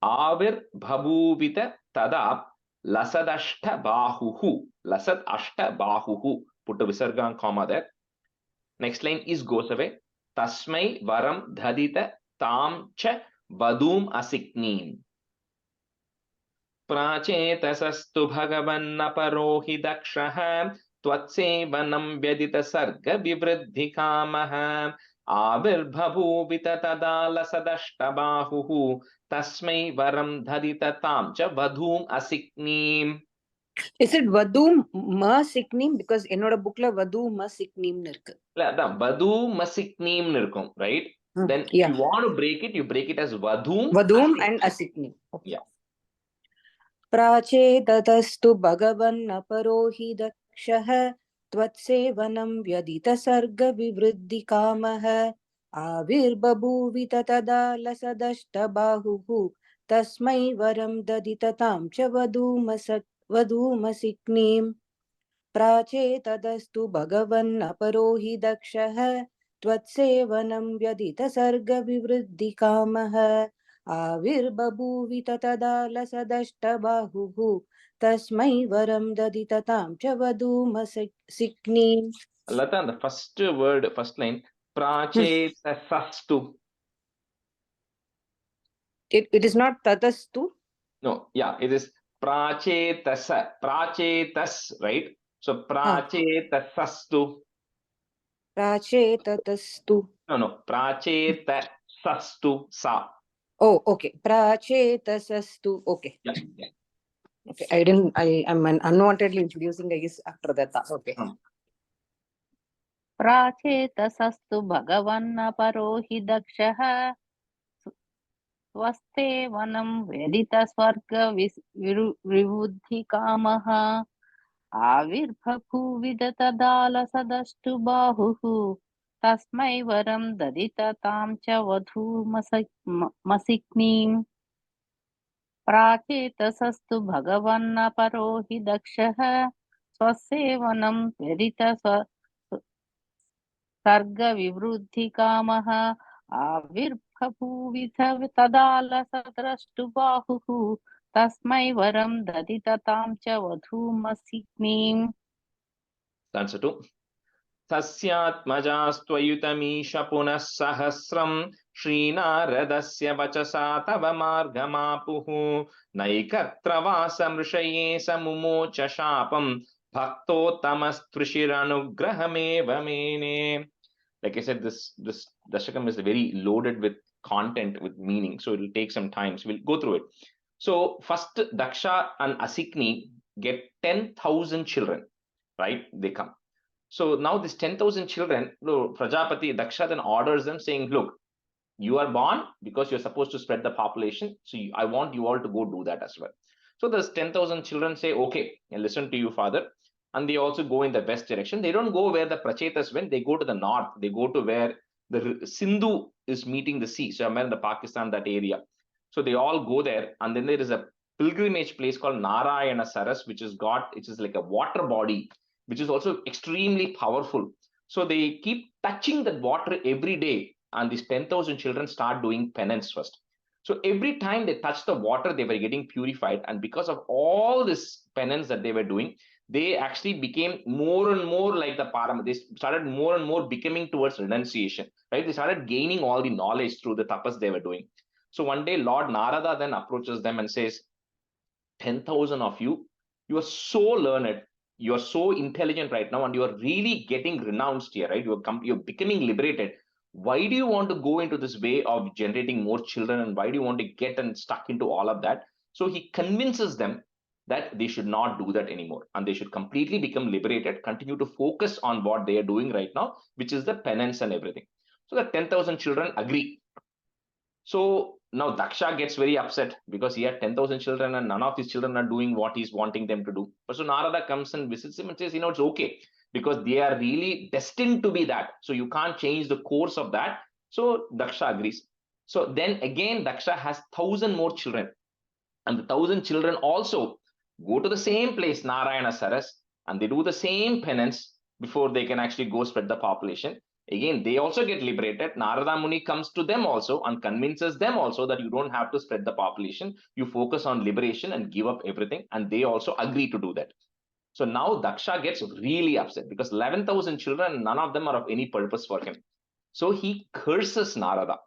S1: avir bhabuvita tada Lasad ashta bahuhu. Lasad ashta bahuhu. Put a visarga and comma there. Next line is goes away. Tasmai varam dhadita tam cha vadum asikneem. Prachetasasthu bhagavannaparohi dakshaha त्वत्सेवनं व्यदित सर्ग विवृद्धि कामः आविर्भूवित तदा लसदष्टबाहुः तस्मै वरं धरिततां च वधूम् असिक्नीम्.
S7: Is it vadum ma siknim? Because என்னோட bookல vadu ma siknim இருக்கு.
S1: அதான் வதூம் அசிக்னீம் இருக்கும், right? Then if
S7: Yeah.
S1: you want to break it as vadum
S7: Vadum and asiknim. Okay.
S1: Yeah.
S7: प्राचेततस्तु भगवन् अपरोहि दक्षः त्वत्सेवनं व्यदितसर्गविवृद्धिकामः आविर्बभूवित तदा लसदष्टबाहुः तस्मै वरं ददिततां च वधूमसिक्नीम्. प्राचेततस्तु भगवन् अपरोहि दक्षः त्वत्सेवनं व्यदितसर्गविवृद्धिकामः आविर्बभूवित तदा लसदष्टबाहुः तस्मै वरं ददिततां च वधूमसिक्नीम्.
S1: Lata, the first word, first line, prachetasastu.
S7: It is not tatastu.
S1: No, yeah, it is prachetasa, prachetas, right? So prachetasastu.
S7: Prachetatastu.
S1: No, prachetasastu sa.
S7: Oh, okay. Prachetasastu. Okay.
S1: Yeah.
S7: Okay. I'm unwantedly introducing, I guess, after that. Okay.
S8: प्राचेतसस्तु भगवन्नपरोहि दक्षः स्वस्ते वनं वेदितस्वर्गविवृद्धिकामः आविर्बभूविद तदा लसदष्टु बाहुः तस्मै वरं ददिततां च वधूमसिक्नीम्. प्राचेतसस्तु भगवन्नपरोहि दक्षः स्वसेवनं सर्गविवृद्धिकामः आविर्बभूविथ तदा लसदष्टुबाहुः तस्मै वरं ददिततां च वधूमसिक्नीम्.
S1: Stanza 2. तस्यात्मजास्त्वयुतमीश पुनः सहस्रं श्रीनारदस्य वचसा तव मार्गमापुः नैकत्र वासमृषये समुमोच शापं भक्तोत्तमस्त्रिशिरनुग्रहमेव मेने. Like I said, this Dasakam is very loaded with content, with meaning, so it will take some time. So we'll go through it. So first, Daksha and Asikni get 10,000 children, right? They come. So now this 10,000 children, Prajapati Daksha then orders them saying, look, you are born because you're supposed to spread the population. So I want you all to go do that as well. So there's 10,000 children say, okay, and listen to you, father. And they also go in the west direction. They don't go where the Prachetas went. They go to the north. They go to where the Sindhu is meeting the sea. So I'm in the Pakistan, that area. So they all go there. And then there is a pilgrimage place called Narayaneeyam, which is like a water body, which is also extremely powerful. So they keep touching that water every day. And these 10,000 children start doing penance first. So every time they touch the water, they were getting purified. And because of all this penance that they were doing, they actually became more and more like the Param. They started more and more becoming towards renunciation, right? They started gaining all the knowledge through the tapas they were doing. So one day, Lord Narada then approaches them and says, 10,000 of you, you are so learned, you are so intelligent right now, and you are really getting renounced here, right? You're becoming liberated. Why do you want to go into this way of generating more children, and why do you want to get and stuck into all of that? So he convinces them that they should not do that anymore, and they should completely become liberated, continue to focus on what they are doing right now, which is the penance and everything. So the 10,000 children agree. So now Daksha gets very upset because he had 10,000 children and none of his children are doing what he's wanting them to do. But so Narada comes and visits him and says, it's okay, because they are really destined to be that. So you can't change the course of that. So Daksha agrees. So then again, Daksha has 1,000 more children. And the 1,000 children also go to the same place, Narayaneeyam, and they do the same penance before they can actually go spread the population. Again, they also get liberated. Narada Muni comes to them also and convinces them also that you don't have to spread the population. You focus on liberation and give up everything. And they also agree to do that. So now Daksha gets really upset because 11,000 children, none of them are of any purpose for him. So he curses Narada.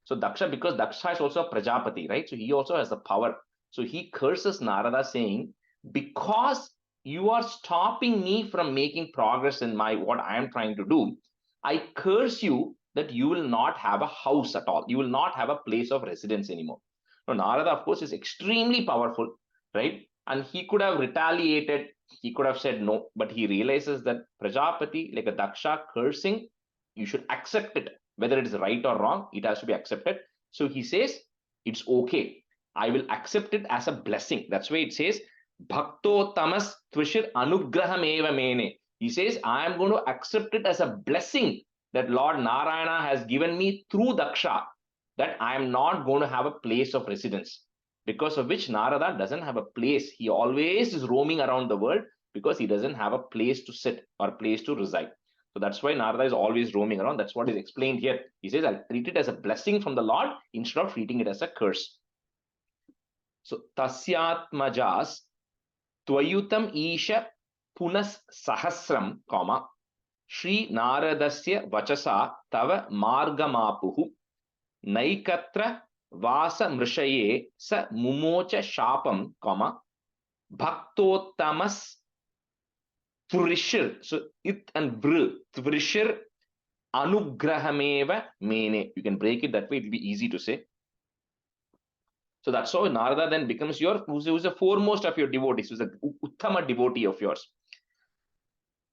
S1: So Daksha, because Daksha is also a Prajapati, right? So he also has the power. So he curses Narada saying, because you are stopping me from making progress in what I am trying to do, I curse you that you will not have a house at all. You will not have a place of residence anymore. Now, Narada, of course, is extremely powerful, right? And he could have retaliated. He could have said no, but he realizes that Prajapati, like a Daksha cursing, you should accept it. Whether it is right or wrong, it has to be accepted. So he says, it's okay. I will accept it as a blessing. That's why it says, Bhakto tamas tvishir anugraham eva mene. He says, I am going to accept it as a blessing that Lord Narayana has given me through Daksha, that I am not going to have a place of residence. Because of which Narada doesn't have a place. He always is roaming around the world because he doesn't have a place to sit or place to reside. So that's why Narada is always roaming around. That's what is explained here. He says, I'll treat it as a blessing from the Lord instead of treating it as a curse. So, tasyatmajas tvayutam isha punas sahasram, comma, Shri Naradasya vachasa tava margamapuhu naikatra vasa mrishaye sa mumocha shapam, comma, bhaktottamas Tvurishir, so it and br, Tvurishir anugrahameva mene. You can break it that way, it will be easy to say. So that's how Narada then becomes who's the foremost of your devotees, who's the uttama devotee of yours.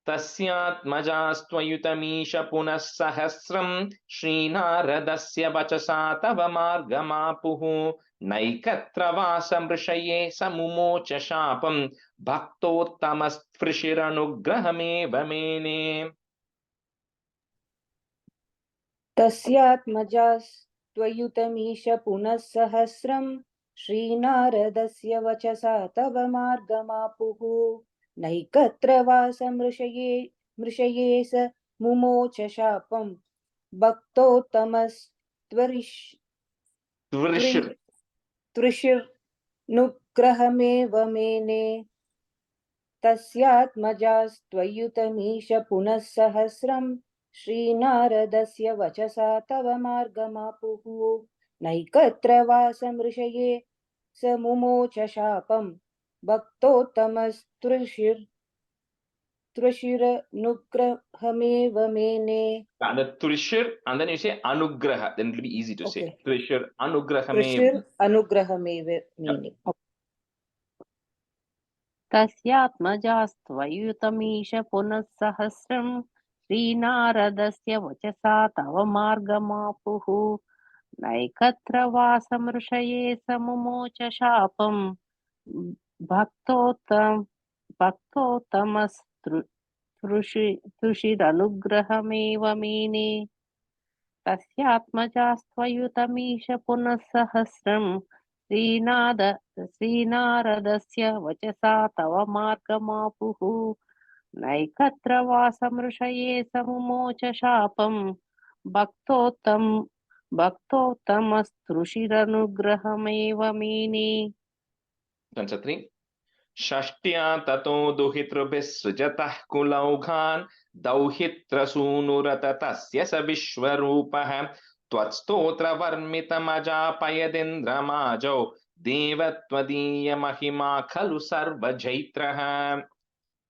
S1: Tasyatmajastvayutamisha punas sahasram Srinaradasya vachasa tava margamapuhu naikatra vasam rishaye samumocha shapam bhaktottamas frishiranugrahame vamene.
S7: तस्यात्मजास्त्वयुतमीश पुनः सहस्रं श्रीनारदस्य वचसा तव मार्गमापुः नैकत्र वासमृषये स मुमोच शापं भक्तोत्तमस्त्वरिशिर्नुग्रहमेव मेने तस्यात्मजास्त्वयुतमीश पुनः सहस्रं श्रीनारदस्य वचसा तव मार्गमापुः नैकत्र वासमृषये स मुमोच शापं भक्तोत्तमस्त्वरिशिर्नुग्रहमेव मेने.
S1: And the Trishir, and then you say Anugraha, then it will be easy to say. Trishir
S7: Trishir Anugrahameva meaning.
S8: तस्यात्मजास्त्वयुतमीश पुनः सहस्रं श्रीनारदस्य वचसा तव मार्गमापुः नैकत्र वासमृषये समुमोच शापं भक्तोत्तमस्तृषिरनुग्रहमेव मेने तस्यात्मजास्त्वयुतमीश पुनः सहस्रं श्रीनारदस्य वचसा तव मार्गमापुः नैकत्र वासमृषये समुमोच शापं भक्तोत्तमस्तृषिरनुग्रहमेव मेने.
S1: Answer 3. Shashtya tato duhitrubhis sujatah kulaughān dauhitrasunurata tasya sa vishvarupah tvatstotra varmitamajapayadindramajau devatvadiya mahima khalu sarva jaitraha.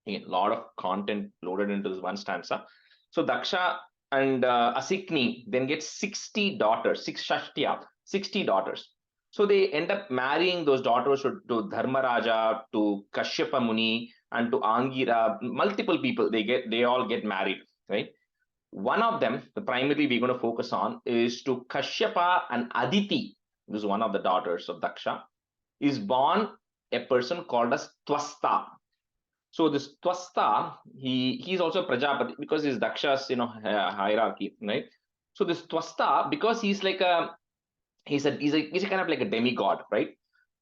S1: Again, a lot of content loaded into this one stanza. So Daksha and Asikni then get 60 daughters, 60 daughters. So they end up marrying those daughters to Dharmaraja, to Kashyapa Muni, and to Angira. Multiple people, they all get married, right? One of them, the primarily we're going to focus on, is to Kashyapa and Aditi, who is one of the daughters of Daksha, is born a person called as Twasta. So this Twasta, he's also Prajapati because he's Daksha's hierarchy, right? So this Twasta, because he's like he's a kind of like a demigod, right?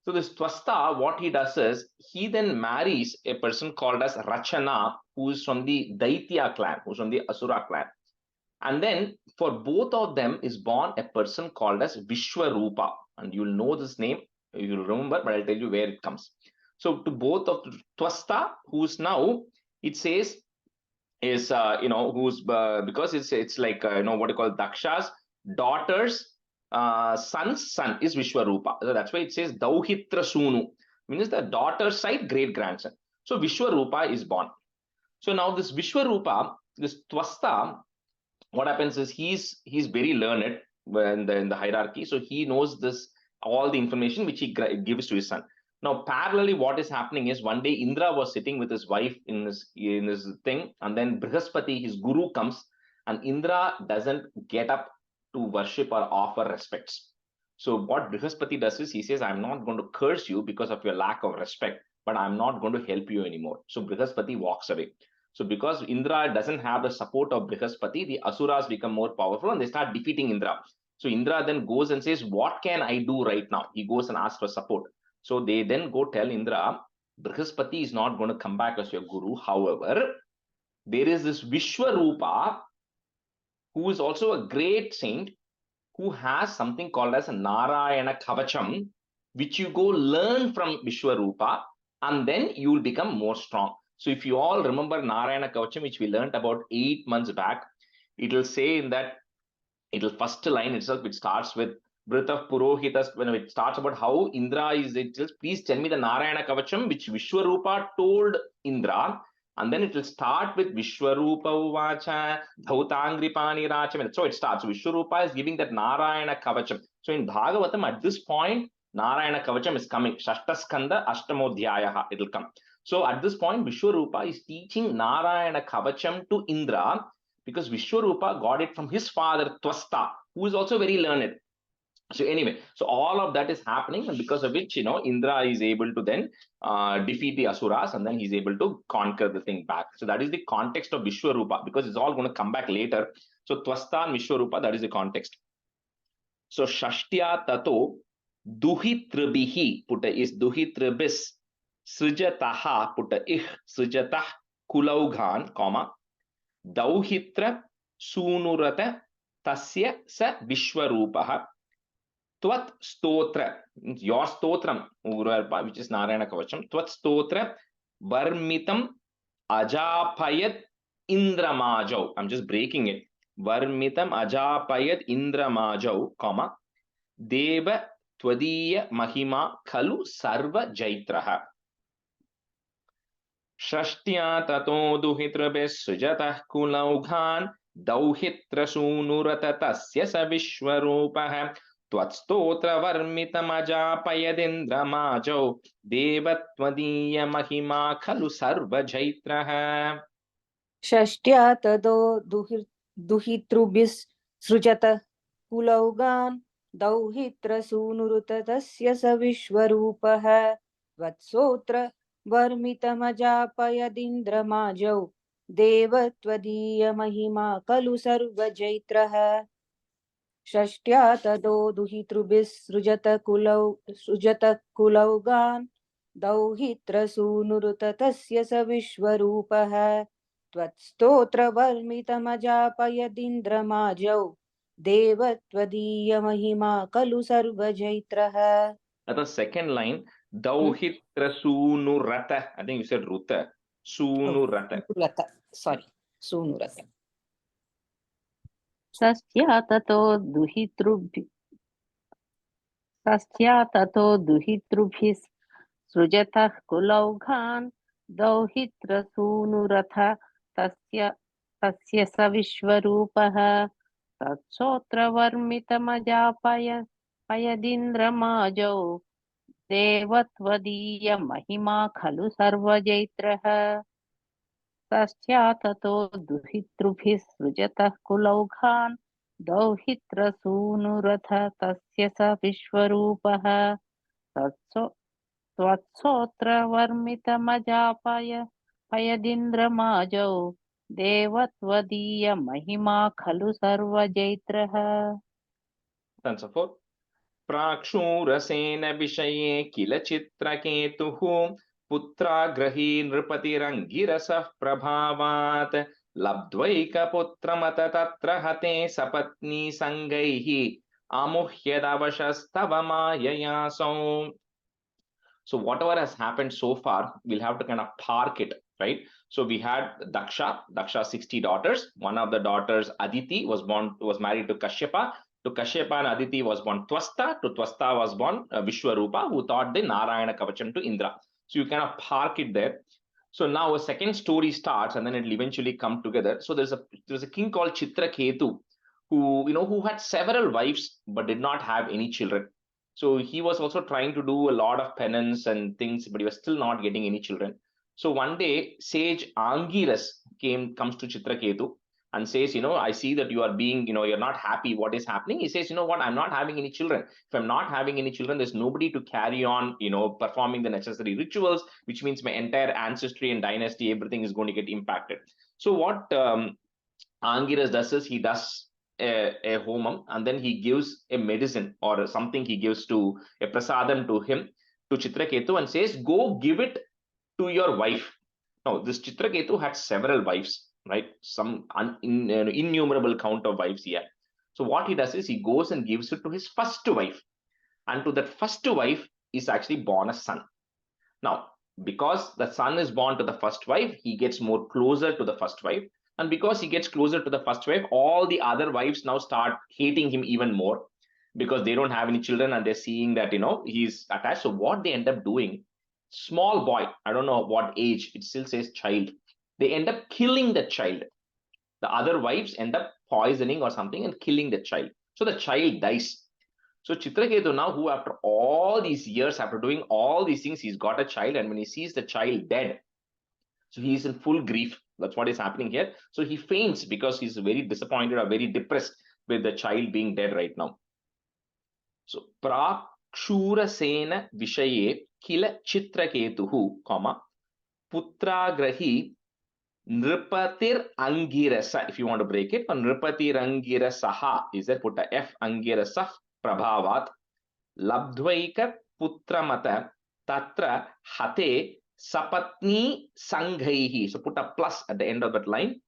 S1: So this Twasta, what he does is he then marries a person called as Rachana, who is from the Daitya clan, who's from the Asura clan. And then for both of them is born a person called as Vishwarupa. And you'll know this name, you'll remember, but I'll tell you where it comes. So to both of Twasta, who's now, it says, is who's because it's like what you call Daksha's daughter's son's son is Vishwarupa. So that's why it says Dauhitra Sunu, means the daughter's side great grandson. So Vishwarupa is born. So now this Vishwarupa, this Twasta, what happens is he's very learned in the hierarchy, so he knows this all the information which he gives to his son. Now, parallelly, what is happening is one day Indra was sitting with his wife in his thing, and then Brihaspati, his guru, comes, and Indra doesn't get up to worship or offer respects. So what Brihaspati does is he says, I'm not going to curse you because of your lack of respect, but I'm not going to help you anymore. So Brihaspati walks away. So because Indra doesn't have the support of Brihaspati, the Asuras become more powerful and they start defeating Indra. So Indra then goes and says, what can I do right now? He goes and asks for support. So they then go tell Indra, Brihaspati is not going to come back as your guru. However, there is this Vishwarupa, who is also a great saint, who has something called as a Narayana Kavacham, which you go learn from Vishwarupa, and then you will become more strong. So if you all remember Narayana Kavacham, which we learned about 8 months back, it will say in that, it'll first line itself, it starts with Brita Purohitas, when it starts about how Indra is, it says, please tell me the Narayana Kavacham, which Vishwarupa told Indra. And then it will start with Vishwarupa Uvacha, Dhautangri Racham. So it starts. Vishwarupa is giving that Narayana Kavacham. So in Bhagavatam, at this point, Narayana Kavacham is coming. Shashta Skanda Ashtamodhyayaha, it will come. So at this point, Vishwarupa is teaching Narayana Kavacham to Indra, because Vishwarupa got it from his father Twasta, who is also very learned. So anyway, so all of that is happening, and because of which, Indra is able to then defeat the Asuras, and then he's able to conquer the thing back. So that is the context of Vishwarupa, because it's all going to come back later. So Twasta and Vishwarupa, that is the context. So Shashtya Tato Duhitribihi, putta is Duhitribis, Srijataha, putta ih, Srijatah Kulaughan, comma, Dauhitra Sunurata Tasya Sa Vishwarupaha. Tvat stotra, your stotram, which is Narayana Kavacham, Tvat stotra Varmitam Ajapayat Indramajau. I'm just breaking it. Varmitam Ajapayat Indramajau, comma, Deva Tvadiya Mahima Kalu Sarva Jaitraha. Shashtya Tato Duhitrabes Sujatah Kulaughan Dauhitra Sunurata Tasya Sa Vishwarupaha. Twatstotra varmitamajapayadindramajau devatvadiya mahima khalu sarva jaitraha.
S7: Shashtya tado duhitrubis srujata kulaugan dauhitra sunuruta tasya sa vishwarupaha vatsotra varmitamajapayadindramajau devatvadiya mahima kalu sarva jaitraha. Shashtya tado duhitrubis srujata kulaugan dauhitra sunuruta tasya sa vishwarupaha Tvatstotra varmitamajapayadindramajau devatvadiya mahima kalu sarva jaitraha.
S1: At the second line, Dauhitra Sunurata. I think you said Ruta. Sunurata.
S7: Sorry, Sunurata.
S8: Sastya tato duhitrubhis srujatah kulaughan dauhitra sunuratha tasya sa vishwarupaha tatsotra varmitamajapayadindramajau devatvadiya mahima khalu sarva jaitraha. Sastya tato duhitrubhis srujatah kulaughan dauhitra sunuratha tasya sa vishwarupaha Twatsotra varmitamajapayadindramajau devatvadiya mahima khalu sarva jaitraha.
S1: And so forth. Prakshurasena vishaye kila chitraketuhu putra grahi nrpatirangirasah prabhavat Labdvaika putramata tatra hate sapatni sangaihi amuhyadavashastava mayayasau. So whatever has happened so far, we'll have to kind of park it, right? So we had Daksha 60 daughters. One of the daughters, Aditi, was married to Kashyapa. To Kashyapa and Aditi was born Twasta. To Twasta was born Vishwarupa, who taught the Narayana Kavacham to Indra. So you kind of park it there. So now a second story starts, and then it'll eventually come together. So there's a king called Chitraketu, who had several wives but did not have any children. So he was also trying to do a lot of penance and things, but he was still not getting any children. So one day, sage Angiras comes to Chitraketu and says, I see that you are being, you're not happy. What is happening? He says, what? I'm not having any children. If I'm not having any children, there's nobody to carry on, performing the necessary rituals, which means my entire ancestry and dynasty, everything is going to get impacted. So what Angiras does is he does a homam, and then he gives a medicine or something, he gives to a prasadam to him, to Chitraketu, and says, go give it to your wife. Now, this Chitraketu had several wives, right? Some innumerable count of wives here. So what he does is he goes and gives it to his first wife, and to that first wife is actually born a son. Now, because the son is born to the first wife, he gets more closer to the first wife. And because he gets closer to the first wife, all the other wives now start hating him even more because they don't have any children and they're seeing that, he's attached. So what they end up doing, small boy, I don't know what age, it still says child. They end up killing the child. The other wives end up poisoning or something and killing the child. So the child dies. So Chitraketu now, who after all these years, after doing all these things, he's got a child, and when he sees the child dead, so he's in full grief. That's what is happening here. So he faints because he's very disappointed or very depressed with the child being dead right now. So Prakshura Sena Vishaye Kila Chitraketuhu, Putragrahi Nripatir Angirasa, if you want to break it, or Nripatir Angirasaha is there, put a F Angirasah Prabhavat Labdvaika Putramata Tatra Hate Sapatni Sanghaihi. So put a plus at the end of that line.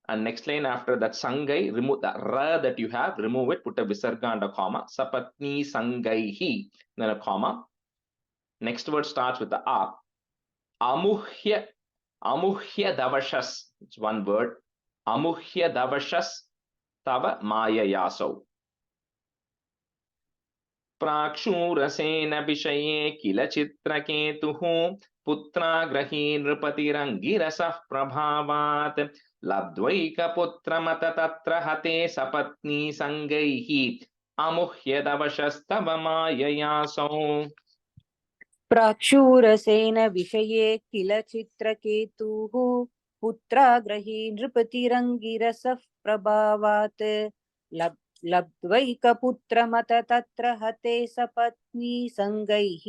S1: And next line after that Sangai, remove the ra that you have, remove it, put a visarga and a comma. Sapatni Sangaihi, then a comma. Next word starts with the A. Amuhya Davashas. It's one word. Amuhya Davashas Tava Maya Yaso. प्राक्षूरसेन विषये किल चित्रकेतुः पुत्राग्रही नृपतिरङ्गिरसः प्रभावात् लब्ध्वैकपुत्रमत तत्र हते सपत्नी सङ्गैः अमुह्यदवशस्तव माययासौ.
S7: प्राक्षूरसेन विषये किल चित्रकेतुः पुत्राग्रही नृपतिरङ्गिरसः प्रभावात् लब्ध्वैकपुत्रमत तत्र हते सपत्नी सङ्गैः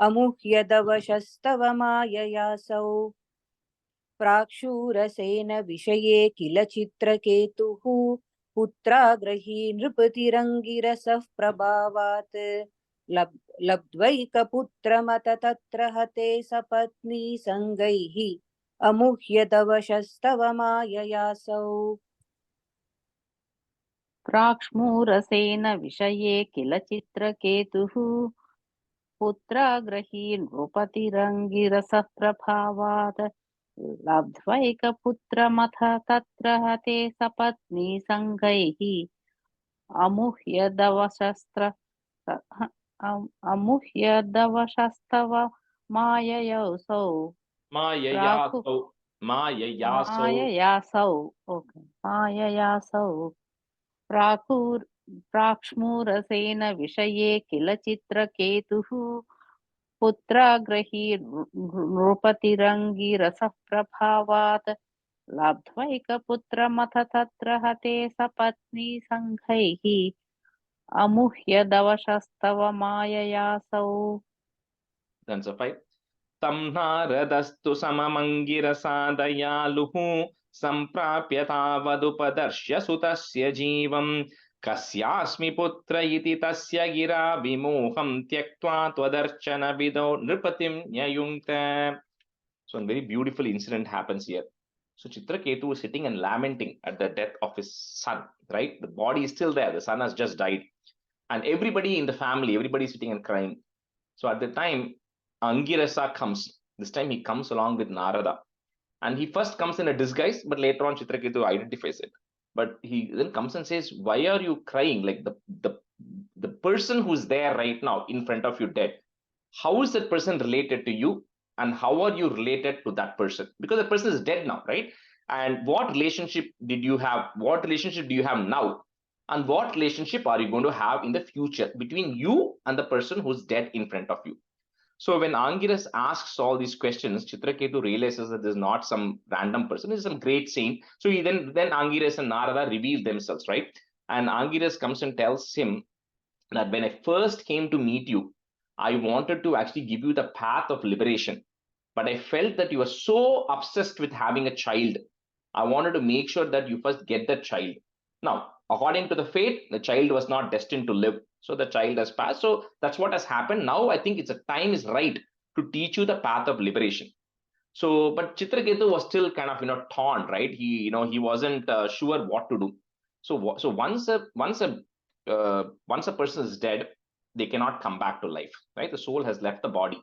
S7: अमुह्यदवशस्तव माययासौ. प्राक्षूरसेन विषये किल चित्रकेतुः पुत्राग्रही नृपतिरङ्गिरसः प्रभावात् लब्ध्वैकपुत्रमत तत्र हते सपत्नी सङ्गैः अमुह्यदवशस्तव माययासौ.
S8: प्राक्ष्मूरसेन विषये किल चित्रकेतुः पुत्राग्रही नृपतिरङ्गिरसः प्रभावात् लब्ध्वैकपुत्रमथ तत्र हते सपत्नी सङ्गैः अमुह्यदवशस्तव माययासौ. माययासौ. प्राक्ष्मूरसेन विषये किल चित्रकेतुः पुत्राग्रही नृपतिरङ्गिरसः प्रभावात् लब्ध्वैकपुत्रमथ तत्र हते सपत्नी सङ्घैः अमुह्यदवशस्तव माययासौ.
S1: Then so 5. Tam naradastu samamangirasadyaluh samprapya tavadupadarshya sutasya jivam kasyasmi putra iti tasya gira vimoham tyaktva tvadarchana vido nripatim nyayungta. So a very beautiful incident happens here. So Chitraketu is sitting and lamenting at the death of his son, right? The body is still there. The son has just died. And everybody in the family, everybody is sitting and crying. So at the time, Angirasa comes. This time he comes along with Narada. And he first comes in a disguise, but later on Chitraketu identifies it. But he then comes and says, why are you crying? Like the person who's there right now in front of you dead, how is that person related to you? And how are you related to that person? Because the person is dead now, right? And what relationship did you have? What relationship do you have now? And what relationship are you going to have in the future between you and the person who's dead in front of you? So when Angiras asks all these questions, Chitraketu realizes that this is not some random person, it's some great saint. So he then Angiras and Narada reveal themselves, right? And Angiras comes and tells him that when I first came to meet you, I wanted to actually give you the path of liberation. But I felt that you were so obsessed with having a child. I wanted to make sure that you first get that child. Now, according to the fate, the child was not destined to live. So the child has passed. So that's what has happened. Now I think it's a time is right to teach you the path of liberation. So, but Chitraketu was still kind of torn, right? He wasn't sure what to do. So once a person is dead, they cannot come back to life, right? The soul has left the body.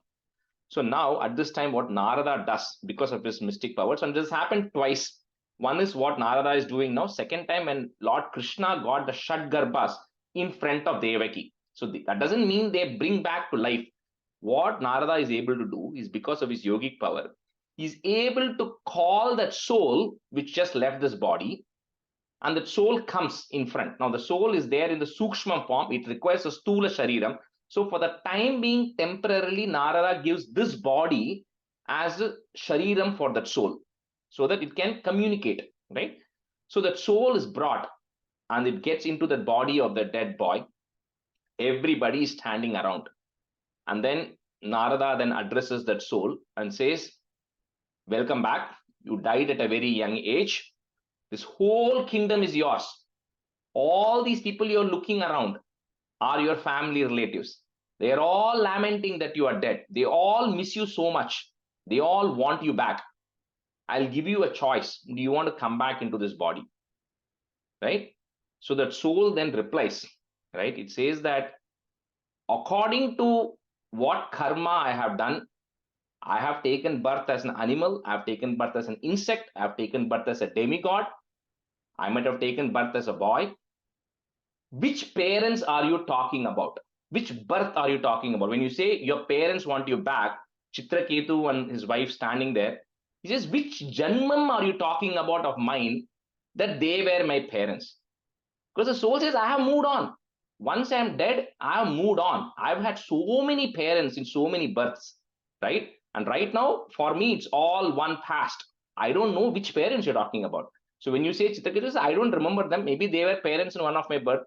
S1: So now at this time, what Narada does because of his mystic powers, and this happened twice. One is what Narada is doing now. Second time, when Lord Krishna got the Shadgarbhas in front of Devaki. So that doesn't mean they bring back to life. What Narada is able to do is because of his yogic power, he's able to call that soul which just left this body, and that soul comes in front. Now the soul is there in the Sukshma form. It requires a Stula Shariram. So for the time being, temporarily, Narada gives this body as a Shariram for that soul, so that it can communicate, right? So that soul is brought and it gets into the body of the dead boy. Everybody is standing around. And then Narada then addresses that soul and says, welcome back. You died at a very young age. This whole kingdom is yours. All these people you're looking around are your family relatives. They are all lamenting that you are dead. They all miss you so much. They all want you back. I'll give you a choice. Do you want to come back into this body? Right? So that soul then replies, right? It says that according to what karma I have done, I have taken birth as an animal. I have taken birth as an insect. I have taken birth as a demigod. I might have taken birth as a boy. Which parents are you talking about? Which birth are you talking about? When you say your parents want you back, Chitraketu and his wife standing there, he says, which janmam are you talking about of mine that they were my parents? Because the soul says, I have moved on. Once I am dead, I have moved on. I've had so many parents in so many births, right? And right now, for me, it's all one past. I don't know which parents you're talking about. So when you say Chitraketu, I don't remember them. Maybe they were parents in one of my birth.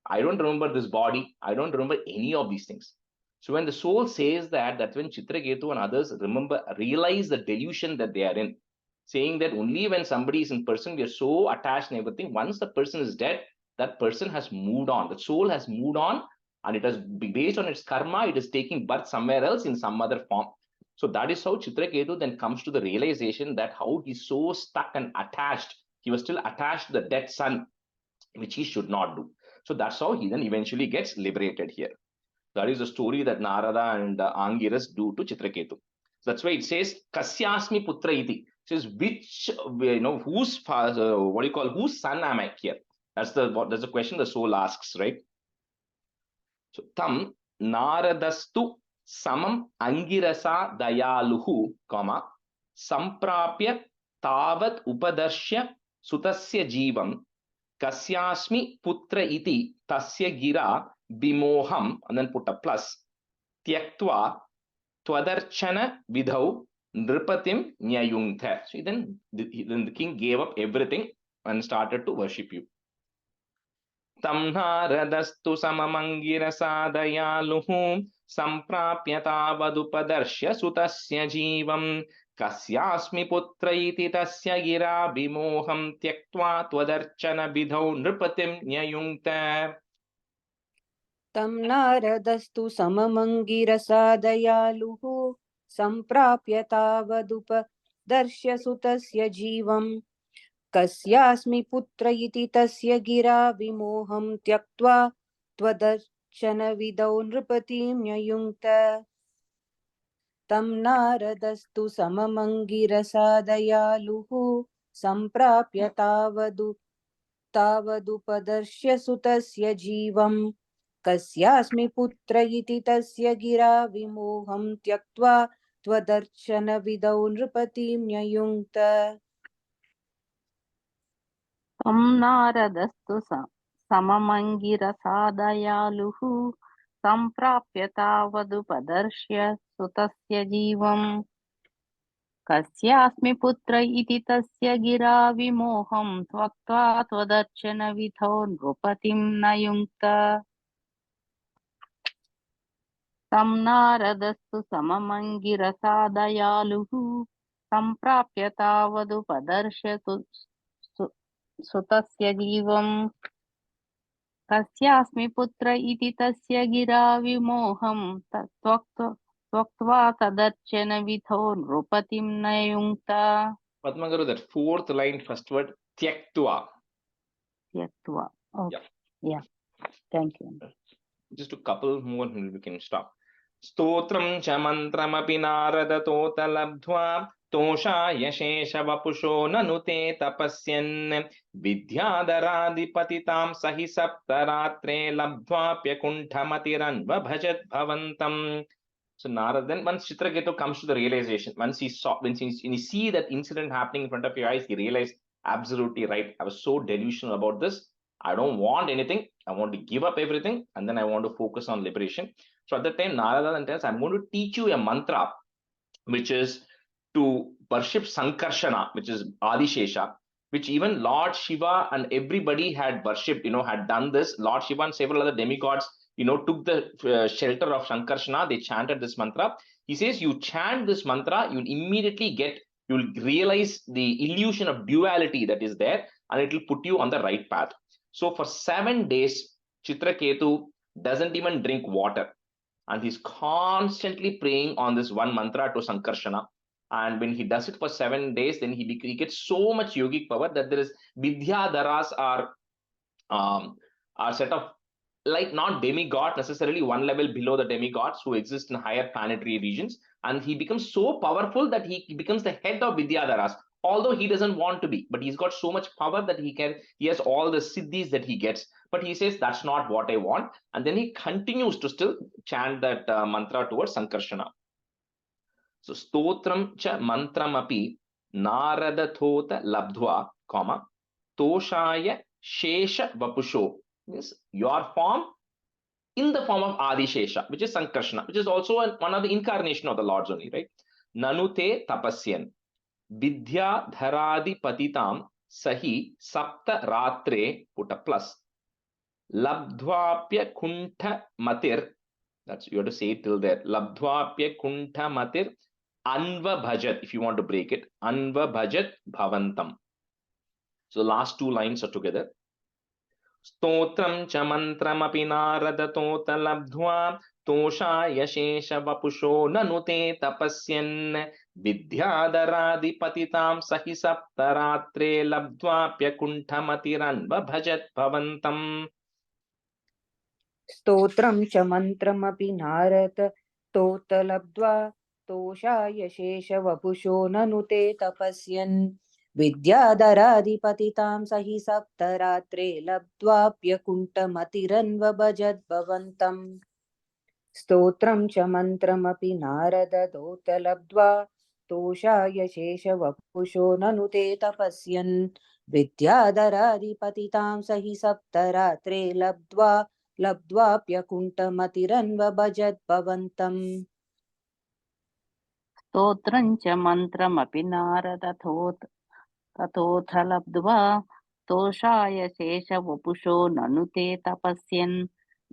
S1: I don't remember this body. I don't remember any of these things. So when the soul says that, that's when Chitraketu and others realize the delusion that they are in, saying that only when somebody is in person, we are so attached and everything. Once the person is dead, that person has moved on. The soul has moved on, and it has, based on its karma, it is taking birth somewhere else in some other form. So that is how Chitraketu then comes to the realization that how he's so stuck and attached. He was still attached to the dead son, which he should not do. So that's how he then eventually gets liberated here. That is the story that Narada and Angiras do to Chitraketu. That's why it says Kasyasmi Putra iti. It says which, whose father, whose son am I here? That's the question the soul asks, right? So tam Naradastu samam Angirasa dayaluhu, comma, samprapya tavat upadarshya sutasya jivam kasyasmi putra iti tasya gira bimoham, and then put a plus, tyaktva twadarchana vidhau nripatim nyayungtha. So then the king gave up everything and started to worship you. Tam naradastu samamangirasa dayaluhu samprapya tavadupadarshya sutasya jivam kasyasmi putra iti tasya gira bimoham tyaktva twadarchana vidhau nripatim nyayungta.
S7: तं नारदस्तु सममङ्गिरसा दयालुः सम्प्राप्य तावदुपदर्श्य दर्श्यसुतस्य जीवम् कस्यास्मि पुत्र इति तस्य गिरा विमोहं त्यक्त्वा त्वदर्शनविदौ नृपतिं न्ययुङ्क्त तं नारदस्तु सममङ्गिरसादयालुः सम्प्राप्य तावदुपदर्श्य सुतस्य जीवम् कस्यास्मि पुत्र इति तस्य गिरा विमोहं त्यक्त्वा त्वदर्शनविदौ नृपतिं न्ययुङ्क्त
S8: तं नारदस्तु सममङ्गिरसादयालुः सम्प्राप्य तावदुपदर्श्य सुतस्य जीवम् कस्यास्मि पुत्र इति तस्य गिरा विमोहं त्यक्त्वा त्वदर्शनविधौ नृपतिं न युङ्क्त तं नारदस्तु सममङ्गिरसादयालुः सम्प्राप्य तावदुपदर्श्य सुतस्य जीवम् कस्यास्मि पुत्र इति तस्य गिरा विमोहं त्यक्त्वा तदर्शनविधौ नृपतिं न युङ्क्त
S1: Padma Garu, that fourth line, first word, tyaktva.
S8: त्यक्त्वा. Okay. Yeah. Thank you.
S1: Just a couple more and we can stop. Stotram cha mantramapi naradatoota labdhva tosha yashesha vapusho nanute tapasyan vidyadharadipatitam sahi saptaratre labdhvapya kunthamatiranva bhajat bhavantam. So Narad, then once Chitraketu comes to the realization, once he saw, when he see that incident happening in front of your eyes, he realized, absolutely right, I was so delusional about this. I don't want anything. I want to give up everything, and then I want to focus on liberation. So at that time, Narada then tells, I'm going to teach you a mantra, which is to worship Sankarshana, which is Adishesha, which even Lord Shiva and everybody had worshipped, had done this. Lord Shiva and several other demigods, took the shelter of Sankarshana. They chanted this mantra. He says, you chant this mantra, you'll immediately you'll realize the illusion of duality that is there, and it will put you on the right path. So for 7 days, Chitraketu doesn't even drink water, and he's constantly praying on this one mantra to Sankarshana. And when he does it for 7 days, then he gets so much yogic power that there is Vidyadharas are set of, like, not demigod necessarily, one level below the demigods who exist in higher planetary regions, and he becomes so powerful that he becomes the head of Vidyadharas, although he doesn't want to be, but he's got so much power that he has all the siddhis that he gets, but he says that's not what I want, and then he continues to still chant that mantra towards Sankarshana. So stotram cha mantram api naradathota labdhva, comma, toshaya shesha vapusho, means your form in the form of Adishesha, which is Sankarshana, which is also one of the incarnation of the Lords only, right? Nanute tapasyan vidya dharadi patitam sahi sapta ratre, put a plus, labdhvapya kuntha matir, that's, you have to say it till there, labdhvapya kuntha matir anva bhajat, if you want to break it, anva bhajat bhavantam. So the last 2 lines are together. Stotram cha mantramapi naradatoota labdhva toshaya shesha vapusho nanute tapasyan vidyadharadi patitam sahi saptaratre labdhvapya kunthamatiranva bhajat bhavantam.
S7: स्तोत्रं च मन्त्रमपि नारदतोतलब्ध्वा तोषाय शेषवपुषो ननुते तपस्यन् विद्याधराधिपतितां सहि सप्तरात्रे लब्ध्वाप्यकुण्ठमतिरन्वभजद्भवन्तम् स्तोत्रं च मन्त्रमपि नारदतोतलब्ध्वा तोषाय शेषवपुषो ननुते तपस्यन् विद्याधराधिपतितां सहि सप्तरात्रे लब्ध्वाप्यकुण्ठमतिरन्वभजद्भवन्तम्
S8: स्तोत्रं च मन्त्रमपि नारदथोथ लब्ध्वा तोषाय शेषवपुषो ननुते तपस्यन्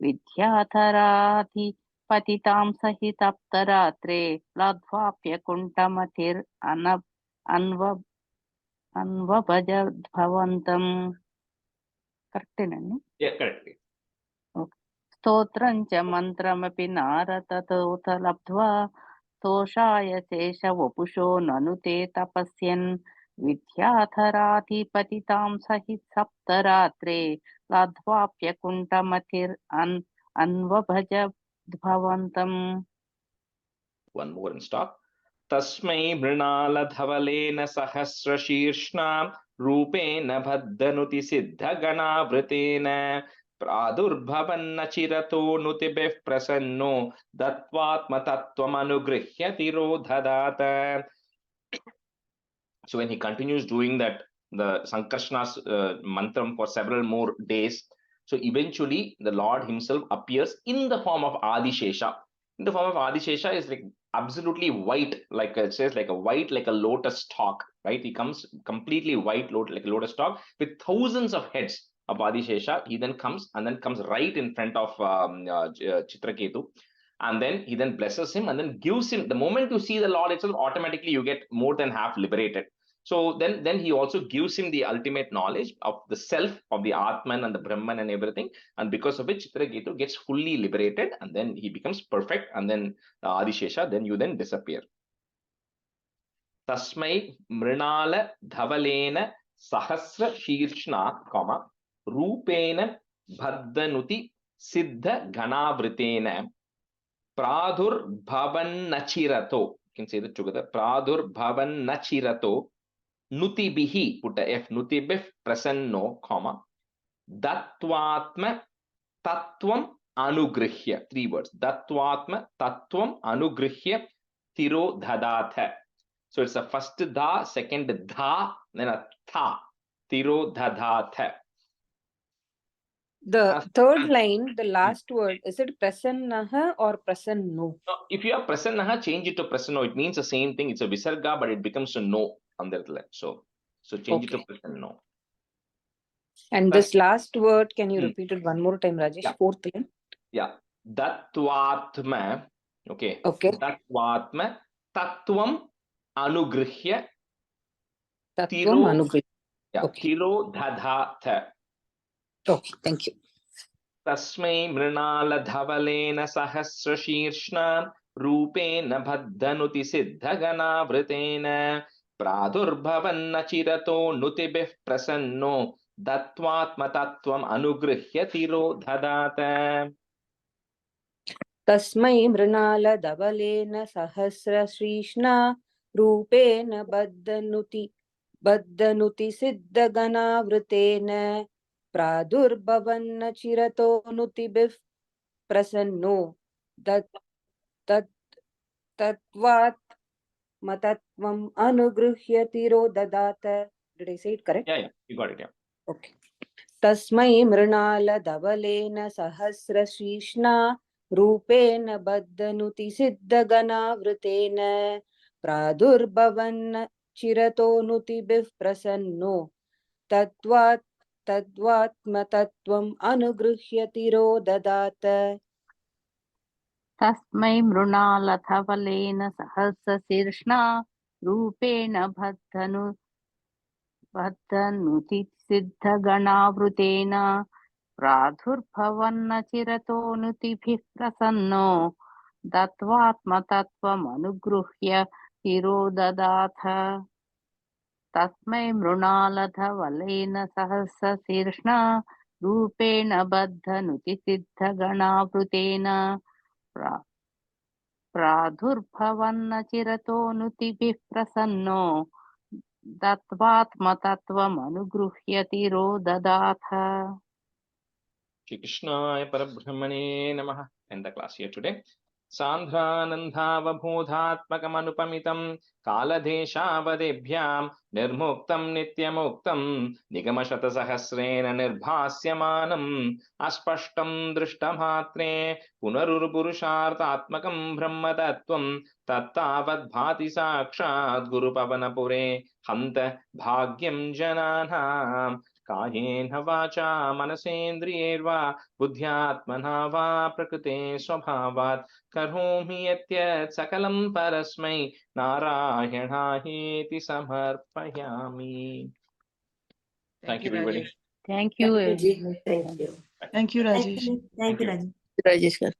S8: विद्याधराधिपतितां सहि सप्तरात्रे लब्ध्वाप्यकुण्ठमतिरन्वभजद्भवन्तम्. కరెక్టేనండి?
S1: Yeah, correct.
S8: స్తోత్రం చ మంత్రమపి నారదతోత లబ్ధ్వా तोषाय शेषवपुषो ननु ते तपस्यन् विद्याधराधिपतितां सहित सप्तरात्रे अन्वभज भवन्तम्.
S1: One more and stop. Tasmai mrinaladhavalena sahasrashirshna रूपेण भद्दनुति सिद्धगणावृतेन प्रादुर्भवन्न चिरतो नुतिभिः प्रसन्नो दत्वात्मतत्त्वमनुगृह्य तिरोधदात. So when he continues doing that, the Sankarshna's mantram for several more days, so eventually the Lord himself appears in the form of Adishesha. In the form of Adishesha is like absolutely white, like it says, like a white, like a lotus stalk, right? He comes completely white, like a lotus stalk with thousands of heads of Adishesha. He then comes right in front of Chitraketu. And then he then blesses him and then gives him, the moment you see the Lord itself, automatically you get more than half liberated. So then he also gives him the ultimate knowledge of the self, of the Atman and the Brahman and everything. And because of which Chitraketu gets fully liberated and then he becomes perfect. And then Adishesha, then you then disappear. Tasmai mrinala dhavalena sahasra shirshna, rupena bhaddanuti siddha ganavritena Pradur Bhavan Nachirato. You can say that together. Pradur Bhavan Nachirato. Nutibihi. Put a F. Nutibif prasanno, comma. Dattvatma Tattvam Anugrihya. 3 words. Dattvatma Tattvam Anugrihya Tiro Dhadatha. So it's a first da, second dha, then a tha. Tiro Dhadatha.
S7: The third line, the last word, is it prasannaha or prasanno?
S1: No, if you have prasannaha, change it to prasanno. It means the same thing. It's a visarga, but it becomes a no on that line. So change it to prasanno.
S7: And this last word, can you
S1: Hmm.
S7: repeat it one more time, Rajesh?
S1: Yeah.
S7: 4th line.
S1: Yeah. Dattvatma. Okay.
S7: Okay.
S1: Dattvatma tattvam anugrihya
S7: Tattvam anugrihya.
S1: Yeah.
S7: Okay.
S1: Tiro dhadhatha.
S7: Okay, thank you.
S1: Tasmai mrinala dhavalena sahasrashirshna रूपेण भद्दनुति सिद्धगणावृतेन प्रादुर्भवन्न चिरतो नुतिभिः प्रसन्नो दत्वात्मतत्त्वम् अनुगृह्य तिरोधदात.
S7: तस्मै मृणालधवलेन सहस्रशीर्ष्णा रूपेण बद्धनुति सिद्धगणावृतेन प्रादुर्भवन्न चिरतो नुतिभिः प्रसन्नो तत्त्वात्मतत्त्वम् अनुगृह्य तिरोददात. Did I say it correct?
S1: Yeah, you got it. Yeah.
S7: Okay. तस्मै मृणालधवलेन सहस्रशीर्ष्णा रूपेण बद्धनुति सिद्धगणावृतेन प्रादुर्भवन्न चिरतो नुतिभिः प्रसन्नो तद्वात्मतत्त्वम् अनुगृह्य तिरोददात.
S8: तस्मै मृणालधवलेन सहस्रशीर्ष्णा रूपेण बद्धनुति सिद्धगणावृतेन प्रादुर्भवन्न चिरतो नुतिभिः प्रसन्नो दत्वात्मतत्त्वमनुगृह्य तिरोददाथ. तस्मै मृणालधवलेन सहस्रशीर्ष्णा रूपेण बद्धनुति सिद्धगणावृतेन प्रादुर्भवन्न चिरतो नुतिभिः प्रसन्नो दत्वात्मतत्त्वमनुगृह्य तिरोददाथ.
S1: Shri Krishnaya Parabrahmane Namaha. End the class here today. Sandhranandhavabodhatmakamanupamitam kaladeshavadebhyam nirmuktam nityamuktam nigamashatasahasrena nirbhasyamanam aspashtam drishtamatre punarurpurusharthatmakam brahmatattvam tattavad bhati sakshat gurupavanapure hanta bhagyam jananam कायेन वाचा मनसेन्द्रियैर्वा बुद्ध्यात्मना वा प्रकृते स्वभावात् करोमि यत् सकलं परस्मै नारायणायेति समर्पयामि. Thank you, everybody.
S8: Thank you.
S3: Thank you, Ji. Thank you.
S4: Thank you, Rajesh.
S6: Thank you, Rajesh.
S5: Rajesh.